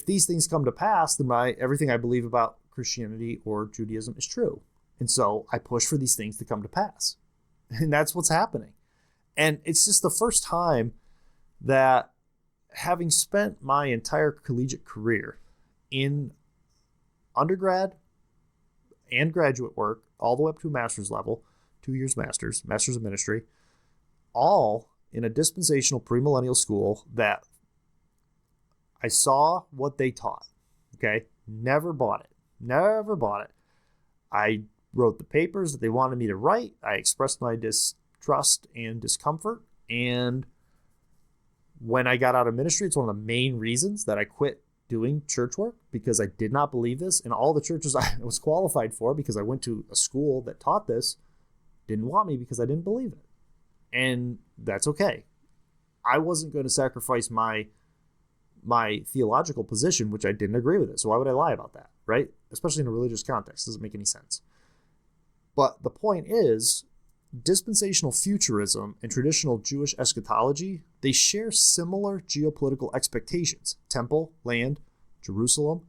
these things come to pass, then everything I believe about Christianity or Judaism is true. And so I push for these things to come to pass. And that's what's happening. And it's just the first time that, having spent my entire collegiate career in undergrad and graduate work, all the way up to a master's level, 2 years master's of ministry, all in a dispensational premillennial school, that I saw what they taught. Okay? Never bought it. I wrote the papers that they wanted me to write. I expressed my distrust and discomfort. And when I got out of ministry, it's one of the main reasons that I quit doing church work, because I did not believe this. And all the churches I was qualified for, because I went to a school that taught this, didn't want me because I didn't believe it. And that's okay. I wasn't going to sacrifice my theological position, which I didn't agree with it. So why would I lie about that, right? Especially in a religious context. It doesn't make any sense. But the point is, dispensational futurism and traditional Jewish eschatology, they share similar geopolitical expectations. Temple, land, Jerusalem,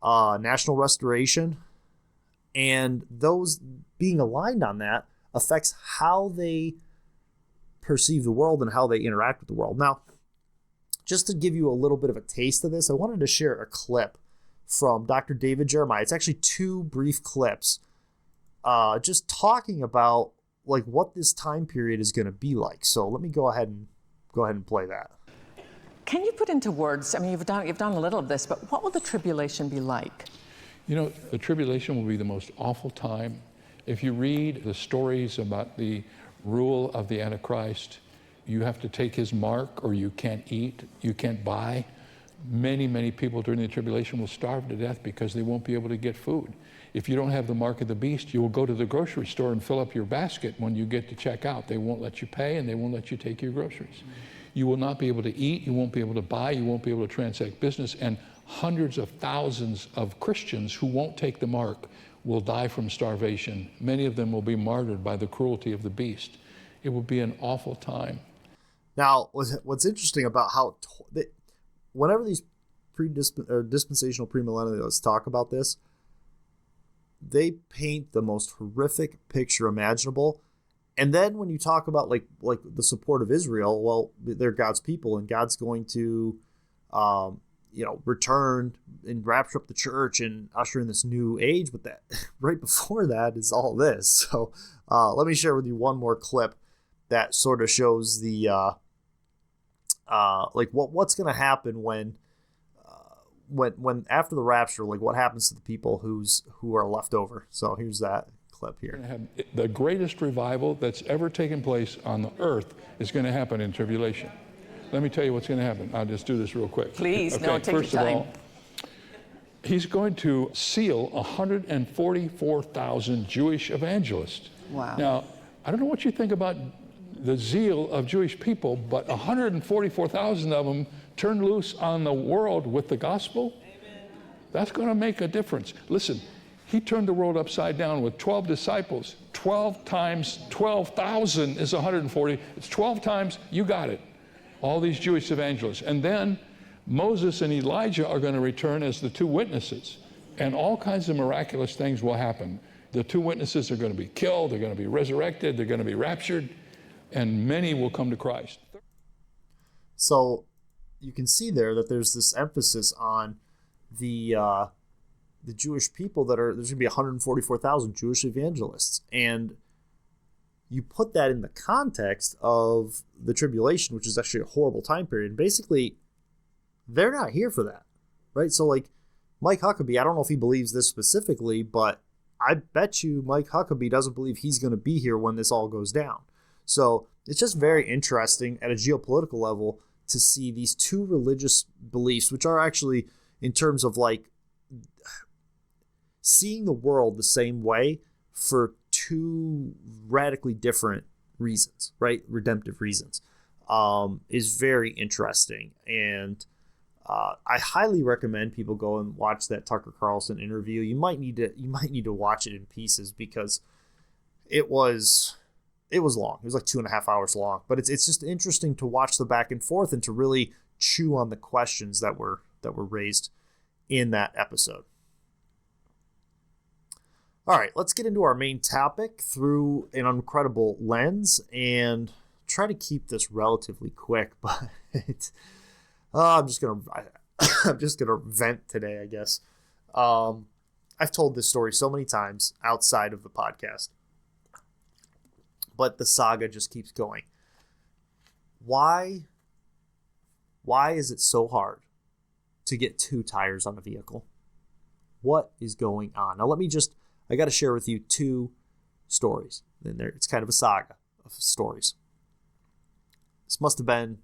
national restoration. And those being aligned on that affects how they perceive the world and how they interact with the world. Now, just to give you a little bit of a taste of this, I wanted to share a clip from Dr. David Jeremiah. It's actually 2 brief clips just talking about like what this time period is going to be like. So let me go ahead and play that. Can you put into words, I mean, you've done a little of this, but what will the tribulation be like? You know, the tribulation will be the most awful time. If you read the stories about the rule of the Antichrist, you have to take his mark or you can't eat, you can't buy. Many, many people during the tribulation will starve to death because they won't be able to get food. If you don't have the mark of the beast, you will go to the grocery store and fill up your basket. When you get to check out, they won't let you pay and they won't let you take your groceries. You will not be able to eat, you won't be able to buy, you won't be able to transact business, and hundreds of thousands of Christians who won't take the mark will die from starvation. Many of them will be martyred by the cruelty of the beast. It will be an awful time. Now, what's interesting about how whenever these dispensational premillennialists talk about this, they paint the most horrific picture imaginable, And then when you talk about like the support of Israel, well, they're God's people, and God's going to, return and rapture up the church and usher in this new age. But that right before that is all this. So let me share with you one more clip that sort of shows the what's going to happen when after the rapture, like what happens to the people who are left over. So here's that clip here. The greatest revival that's ever taken place on the earth is going to happen in tribulation. Let me tell you what's going to happen. I'll just do this real quick. Please, okay, no, take first your time. of all, he's going to seal 144,000 Jewish evangelists. Wow. Now, I don't know what you think about the zeal of Jewish people, but 144,000 of them turned loose on the world with the gospel. Amen. That's going to make a difference. Listen, he turned the world upside down with 12 disciples. 12 times 12,000 is 140. It's 12 times, you got it. All these Jewish evangelists. And then Moses and Elijah are going to return as the two witnesses. And all kinds of miraculous things will happen. The two witnesses are going to be killed. They're going to be resurrected. They're going to be raptured. And many will come to Christ. So you can see there that there's this emphasis on the Jewish people there's going to be 144,000 Jewish evangelists. And you put that in the context of the tribulation, which is actually a horrible time period. And basically, they're not here for that, right? So like Mike Huckabee, I don't know if he believes this specifically, but I bet you Mike Huckabee doesn't believe he's going to be here when this all goes down. So it's just very interesting at a geopolitical level to see these two religious beliefs, which are actually in terms of like seeing the world the same way for two radically different reasons, right? Redemptive reasons, is very interesting. And I highly recommend people go and watch that Tucker Carlson interview. You might need to watch it in pieces because it was long. It was like 2.5 hours long, but it's just interesting to watch the back and forth and to really chew on the questions that were raised in that episode. All right, let's get into our main topic through an Uncredible lens and try to keep this relatively quick, but I'm just gonna vent today, I guess. I've told this story so many times outside of the podcast, but the saga just keeps going. Why is it so hard to get two tires on a vehicle? What is going on? Now I got to share with you two stories. It's kind of a saga of stories. This must have been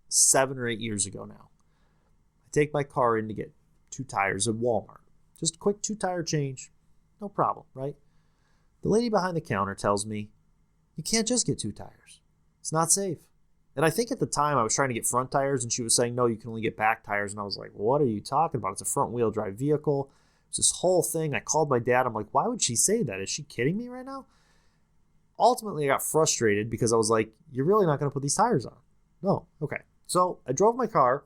7 or 8 years ago now. I take my car in to get two tires at Walmart. Just a quick 2-tire change. No problem, right? The lady behind the counter tells me, you can't just get 2 tires. It's not safe. And I think at the time I was trying to get front tires and she was saying, no, you can only get back tires. And I was like, what are you talking about? It's a front wheel drive vehicle. It's this whole thing. I called my dad. I'm like, why would she say that? Is she kidding me right now? Ultimately, I got frustrated because I was like, you're really not going to put these tires on? No. Okay. So I drove my car.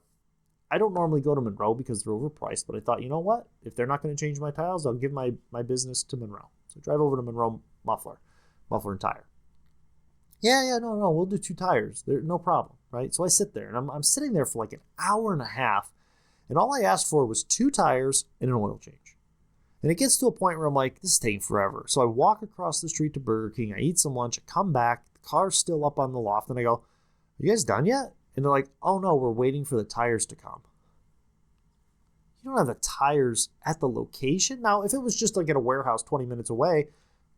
I don't normally go to Monroe because they're overpriced, but I thought, you know what? If they're not going to change my tires, I'll give my business to Monroe. So I drive over to Monroe Muffler and Tire. Yeah, no, we'll do 2 tires. No problem, right? So I sit there, and I'm sitting there for like an hour and a half, and all I asked for was 2 tires and an oil change. And it gets to a point where I'm like, this is taking forever. So I walk across the street to Burger King. I eat some lunch. I come back. The car's still up on the loft. And I go, are you guys done yet? And they're like, oh, no, we're waiting for the tires to come. You don't have the tires at the location? Now, if it was just like at a warehouse 20 minutes away,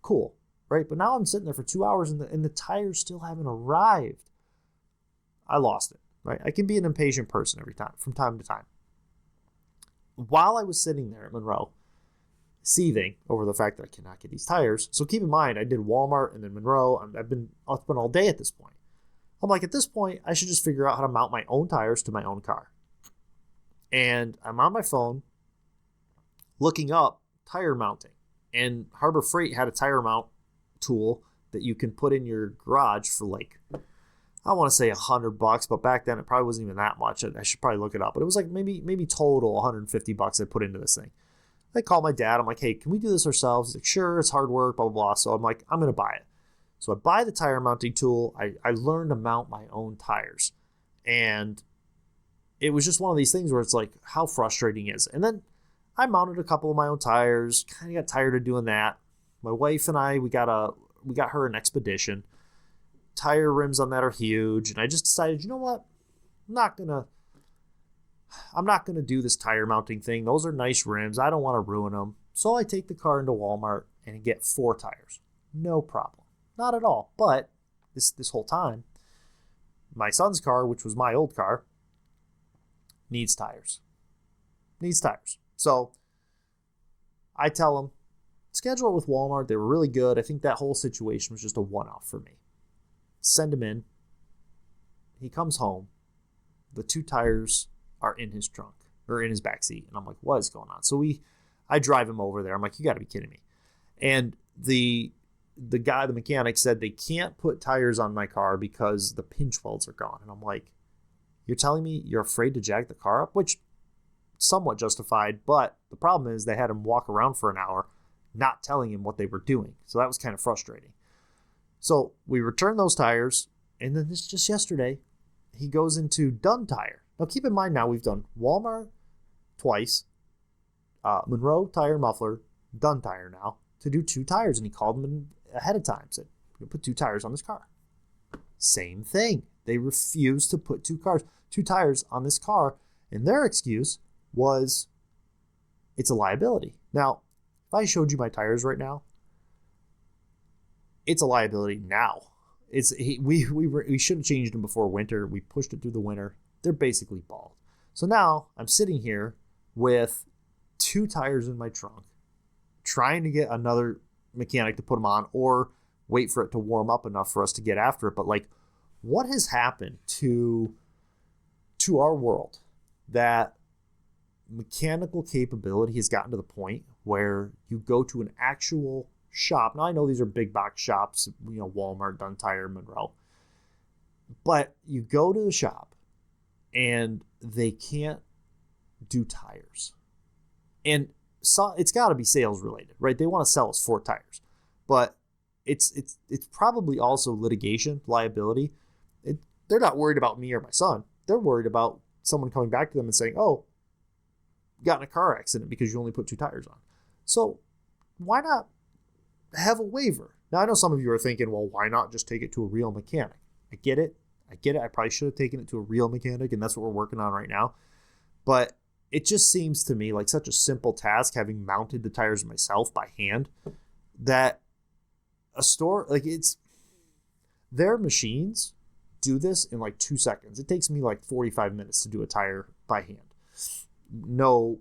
cool, right? But now I'm sitting there for 2 hours and the tires still haven't arrived. I lost it, right? I can be an impatient person from time to time. While I was sitting there at Monroe, seething over the fact that I cannot get these tires. So keep in mind, I did Walmart and then Monroe. I've been up all day at this point. I'm like, at this point, I should just figure out how to mount my own tires to my own car. And I'm on my phone looking up tire mounting. And Harbor Freight had a tire mount tool that you can put in your garage for like, I want to say $100, but back then it probably wasn't even that much. I should probably look it up. But it was like maybe total $150 I put into this thing. I call my dad. I'm like, hey, can we do this ourselves? He's like, sure, it's hard work, blah, blah, blah. So I'm like, I'm going to buy it. So I buy the tire mounting tool. I learned to mount my own tires. And it was just one of these things where it's like, how frustrating is it? And then I mounted a couple of my own tires, kind of got tired of doing that. My wife and I, we got her an Expedition. Tire rims on that are huge. And I just decided, you know what? I'm not going to do this tire mounting thing. Those are nice rims. I don't want to ruin them. So I take the car into Walmart and get 4 tires. No problem. Not at all. But this whole time, my son's car, which was my old car, needs tires. So I tell him, schedule it with Walmart. They were really good. I think that whole situation was just a one-off for me. Send him in. He comes home. The 2 tires are in his trunk or in his backseat. And I'm like, what is going on? So I drive him over there. I'm like, you got to be kidding me. And the mechanic said they can't put tires on my car because the pinch welds are gone. And I'm like, you're telling me you're afraid to jack the car up? Which somewhat justified, but the problem is they had him walk around for an hour not telling him what they were doing. So that was kind of frustrating. So we returned those tires, and then this just yesterday, he goes into Dunn Tire. Now keep in mind now we've done Walmart twice, Monroe Tire Muffler, Dunn Tire now, to do 2 tires, and he called them ahead of time, said, we'll put 2 tires on this car. Same thing. They refused to put 2 tires on this car, and their excuse was it's a liability. Now, if I showed you my tires right now, it's a liability now. We should have changed them before winter. We pushed it through the winter. They're basically bald. So now I'm sitting here with 2 tires in my trunk, trying to get another mechanic to put them on or wait for it to warm up enough for us to get after it. But like, what has happened to our world that mechanical capability has gotten to the point where you go to an actual shop? Now I know these are big box shops, Walmart, Dunn Tire, Monroe, but you go to the shop and they can't do tires. And so it's got to be sales related, right? They want to sell us 4 tires, but it's probably also litigation liability. They're not worried about me or my son. They're worried about someone coming back to them and saying, oh, you got in a car accident because you only put 2 tires on. So why not have a waiver? Now, I know some of you are thinking, well, why not just take it to a real mechanic? I get it. I probably should have taken it to a real mechanic, and that's what we're working on right now. But it just seems to me like such a simple task, having mounted the tires myself by hand, that a store, like their machines do this in like 2 seconds. It takes me like 45 minutes to do a tire by hand. No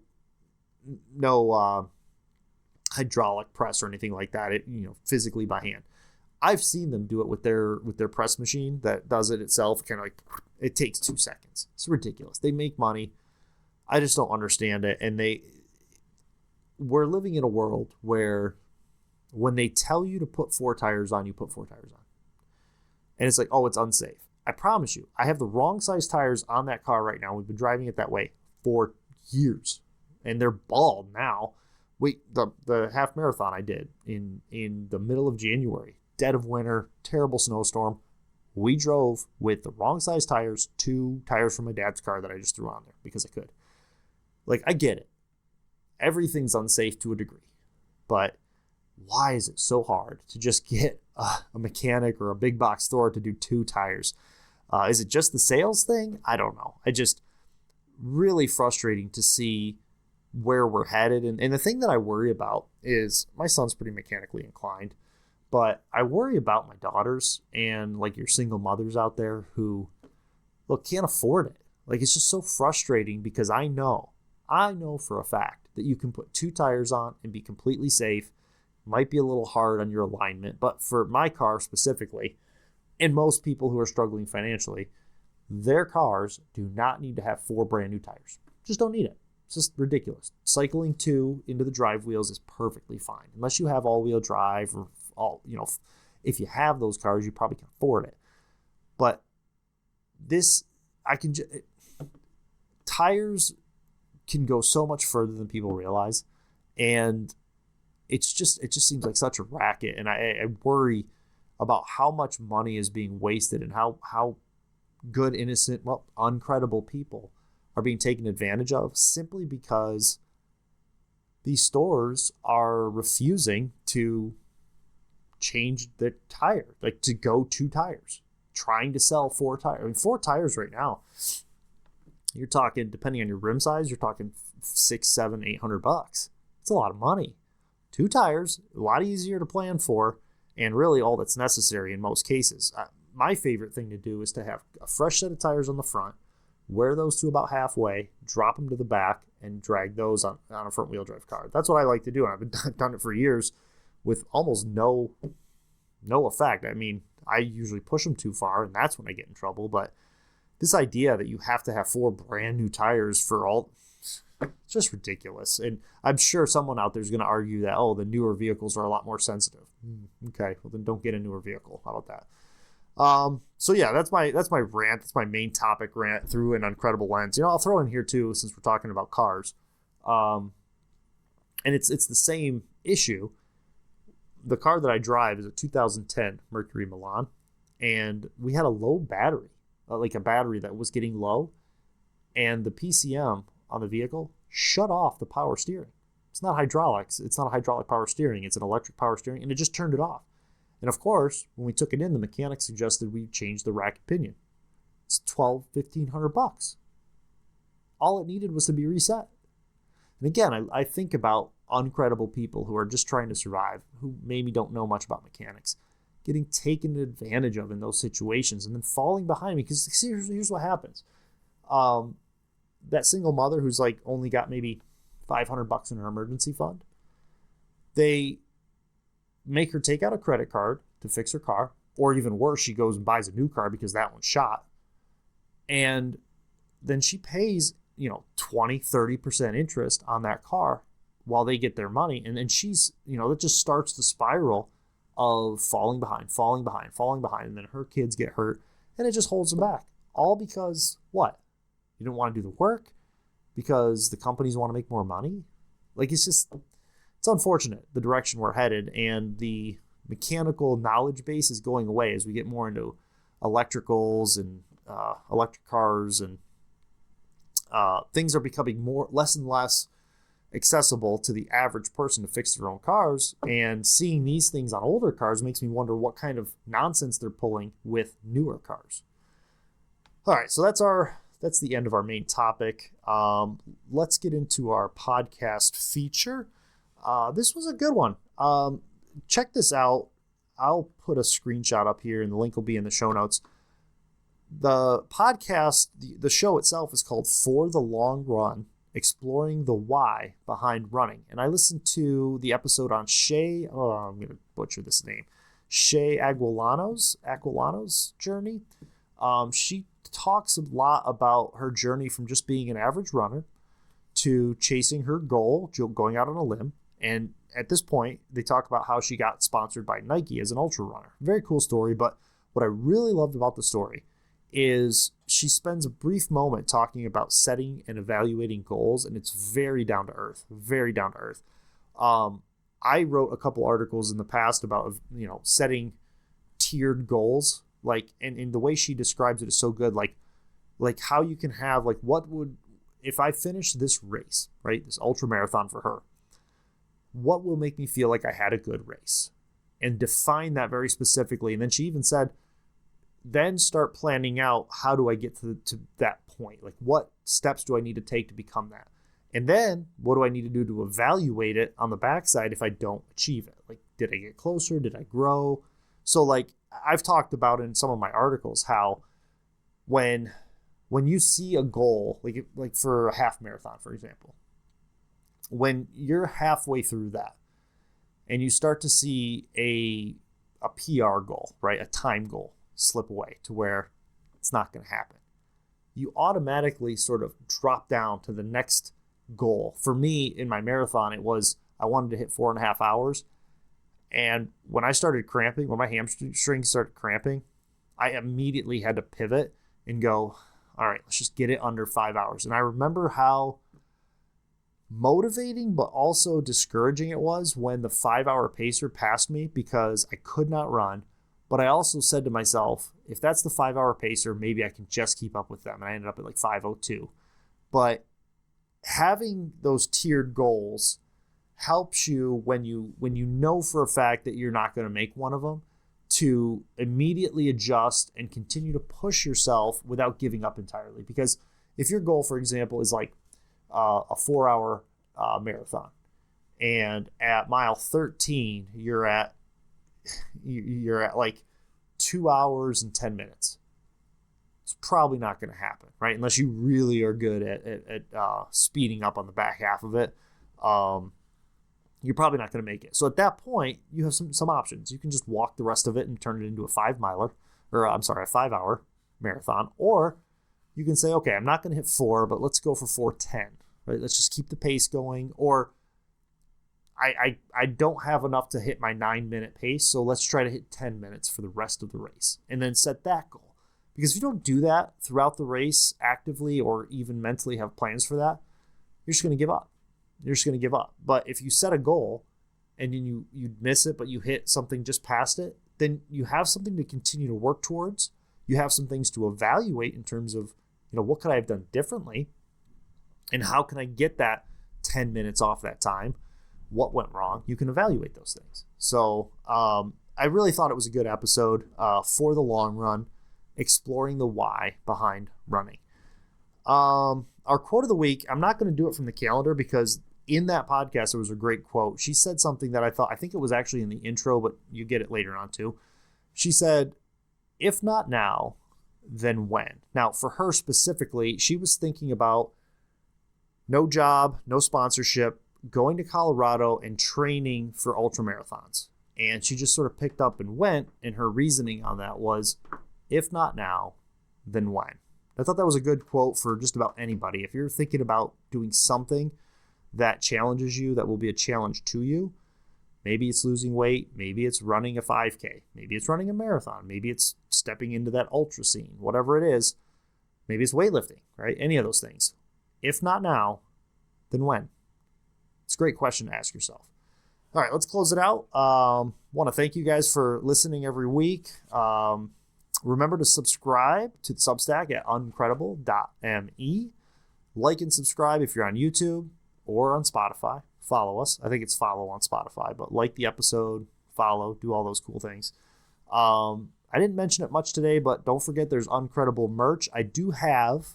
hydraulic press or anything like that. It, physically by hand. I've seen them do it with their press machine that does it itself. Kind of like, it takes 2 seconds. It's ridiculous. They make money. I just don't understand it. And we're living in a world where when they tell you to put 4 tires on, you put 4 tires on. And it's like, oh, it's unsafe. I promise you, I have the wrong size tires on that car right now. We've been driving it that way for years, and they're bald now. Wait, the half marathon I did in the middle of January, dead of winter, terrible snowstorm. We drove with the wrong size tires, 2 tires from my dad's car that I just threw on there because I could. Like, I get it. Everything's unsafe to a degree, but why is it so hard to just get a mechanic or a big box store to do 2 tires? Is it just the sales thing? I don't know. I just really frustrating to see where we're headed. And the thing that I worry about is my son's pretty mechanically inclined, but I worry about my daughters and like your single mothers out there who can't afford it. Like, it's just so frustrating because I know for a fact that you can put 2 tires on and be completely safe. Might be a little hard on your alignment, but for my car specifically, and most people who are struggling financially, their cars do not need to have 4 brand new tires. Just don't need it. It's just ridiculous. Cycling 2 into the drive wheels is perfectly fine. Unless you have all-wheel drive or if you have those cars, you probably can afford it. But tires can go so much further than people realize. And it just seems like such a racket. And I worry about how much money is being wasted and how good, innocent, uncredible people are being taken advantage of simply because these stores are refusing to change the tire, like to go 2 tires, trying to sell 4 tires. I mean, 4 tires right now, you're talking, depending on your rim size, you're talking $600, $700, $800. It's a lot of money. 2 tires, a lot easier to plan for, and really all that's necessary in most cases. My favorite thing to do is to have a fresh set of tires on the front, wear those to about halfway, drop them to the back, and drag those on a front wheel drive car. That's what I like to do, and I've done it for years with almost no effect. I mean, I usually push them too far, and that's when I get in trouble. But this idea that you have to have 4 brand new tires for all, it's just ridiculous. And I'm sure someone out there is going to argue that, oh, the newer vehicles are a lot more sensitive. Okay, well then don't get a newer vehicle. How about that? So yeah, that's my rant. That's my main topic rant through an Uncredible Lens. I'll throw in here too, since we're talking about cars. And it's the same issue. The car that I drive is a 2010 Mercury Milan, and we had a low battery, like a battery that was getting low, and the PCM on the vehicle shut off the power steering. It's not hydraulics. It's not a hydraulic power steering. It's an electric power steering, and it just turned it off. And of course, when we took it in, the mechanic suggested we change the rack pinion. It's $1,500. All it needed was to be reset. And again, I think about uncredible people who are just trying to survive, who maybe don't know much about mechanics, getting taken advantage of in those situations and then falling behind me. Because here's what happens. That single mother who's like only got maybe $500 in her emergency fund, they make her take out a credit card to fix her car, or even worse, she goes and buys a new car because that one's shot. And then she pays, 20-30% interest on that car while they get their money. And then she's, that just starts the spiral of falling behind. And then her kids get hurt, and it just holds them back. All because what? You didn't want to do the work? Because the companies want to make more money? Like, it's unfortunate, the direction we're headed, and the mechanical knowledge base is going away as we get more into electricals and electric cars, and things are becoming less and less accessible to the average person to fix their own cars. And seeing these things on older cars makes me wonder what kind of nonsense they're pulling with newer cars. All right, so that's the end of our main topic. Let's get into our podcast feature. This was a good one. Check this out. I'll put a screenshot up here, and the link will be in the show notes. The podcast, the show itself is called For the Long Run, Exploring the Why Behind Running. And I listened to the episode on Shea, I'm going to butcher this name, Shea Aquilano's journey. She talks a lot about her journey from just being an average runner to chasing her goal, going out on a limb. And at this point, they talk about how she got sponsored by Nike as an ultra runner. Very cool story. But what I really loved about the story is she spends a brief moment talking about setting and evaluating goals, and it's very down to earth. I wrote a couple articles in the past about, setting tiered goals, and the way she describes it is so good. Like how you can have, if I finish this race, right, this ultra marathon for her, what will make me feel like I had a good race, and define that very specifically. And then she even said, then start planning out, how do I get to that point? Like, what steps do I need to take to become that? And then what do I need to do to evaluate it on the backside if I don't achieve it? Like, did I get closer? Did I grow? So I've talked about in some of my articles how when you see a goal, like for a half marathon, for example, when you're halfway through that and you start to see a PR goal, right, a time goal, slip away to where it's not going to happen, you automatically sort of drop down to the next goal. For me, in my marathon, it was I wanted to hit 4.5 hours. And when I started cramping, when my hamstrings started cramping, I immediately had to pivot and go, all right, let's just get it under 5 hours. And I remember how motivating but also discouraging it was when the 5 hour pacer passed me because I could not run But I also said to myself, if that's the 5-hour pacer, maybe I can just keep up with them. And I ended up at like 5:02. But having those tiered goals helps you when you know for a fact that you're not going to make one of them, to immediately adjust and continue to push yourself without giving up entirely. Because if your goal, for example, is like a 4-hour marathon, and at mile 13 you're at like 2 hours and 10 minutes, it's probably not going to happen, right? Unless you really are good at speeding up on the back half of it. You're probably not going to make it. So at that point, you have some options. You can just walk the rest of it and turn it into a 5-hour marathon. Or you can say, okay, I'm not going to hit 4, but let's go for 4:10, right? Let's just keep the pace going. Or I don't have enough to hit my 9-minute pace, so let's try to hit 10 minutes for the rest of the race, and then set that goal. Because if you don't do that throughout the race actively, or even mentally have plans for that, you're just going to give up. But if you set a goal and then you miss it, but you hit something just past it, then you have something to continue to work towards. You have some things to evaluate in terms of, what could I have done differently? And how can I get that 10 minutes off that time? What went wrong? You can evaluate those things. So I really thought it was a good episode for the long run, exploring the why behind running. Our quote of the week, I'm not going to do it from the calendar because in that podcast, there was a great quote. She said something that I think it was actually in the intro, but you get it later on too. She said, if not now, then when? Now, for her specifically, she was thinking about no job, no sponsorship, going to Colorado and training for ultramarathons. And she just sort of picked up and went, and her reasoning on that was, if not now, then when? I thought that was a good quote for just about anybody. If you're thinking about doing something that challenges you, that will be a challenge to you, maybe it's losing weight, maybe it's running a 5K, maybe it's running a marathon, maybe it's stepping into that ultra scene, whatever it is, maybe it's weightlifting, right? Any of those things. If not now, then when? It's a great question to ask yourself. All right, let's close it out. Want to thank you guys for listening every week. Remember to subscribe to the Substack at uncredible.me. Like and subscribe if you're on YouTube or on Spotify. Follow us. I think it's follow on Spotify, but like the episode, follow, do all those cool things. I didn't mention it much today, but don't forget there's Uncredible merch. I do have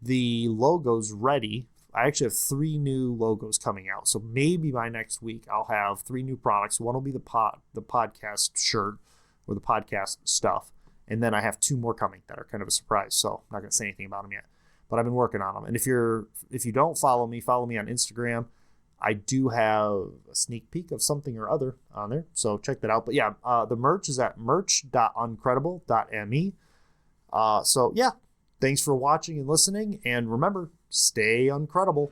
the logos ready. I actually have 3 new logos coming out. So maybe by next week I'll have 3 new products. One will be the podcast shirt or the podcast stuff. And then I have 2 more coming that are kind of a surprise. So I'm not going to say anything about them yet, but I've been working on them. And if you don't follow me on Instagram. I do have a sneak peek of something or other on there. So check that out. But yeah, the merch is at merch.uncredible.me. So yeah, thanks for watching and listening. And remember, stay uncredible.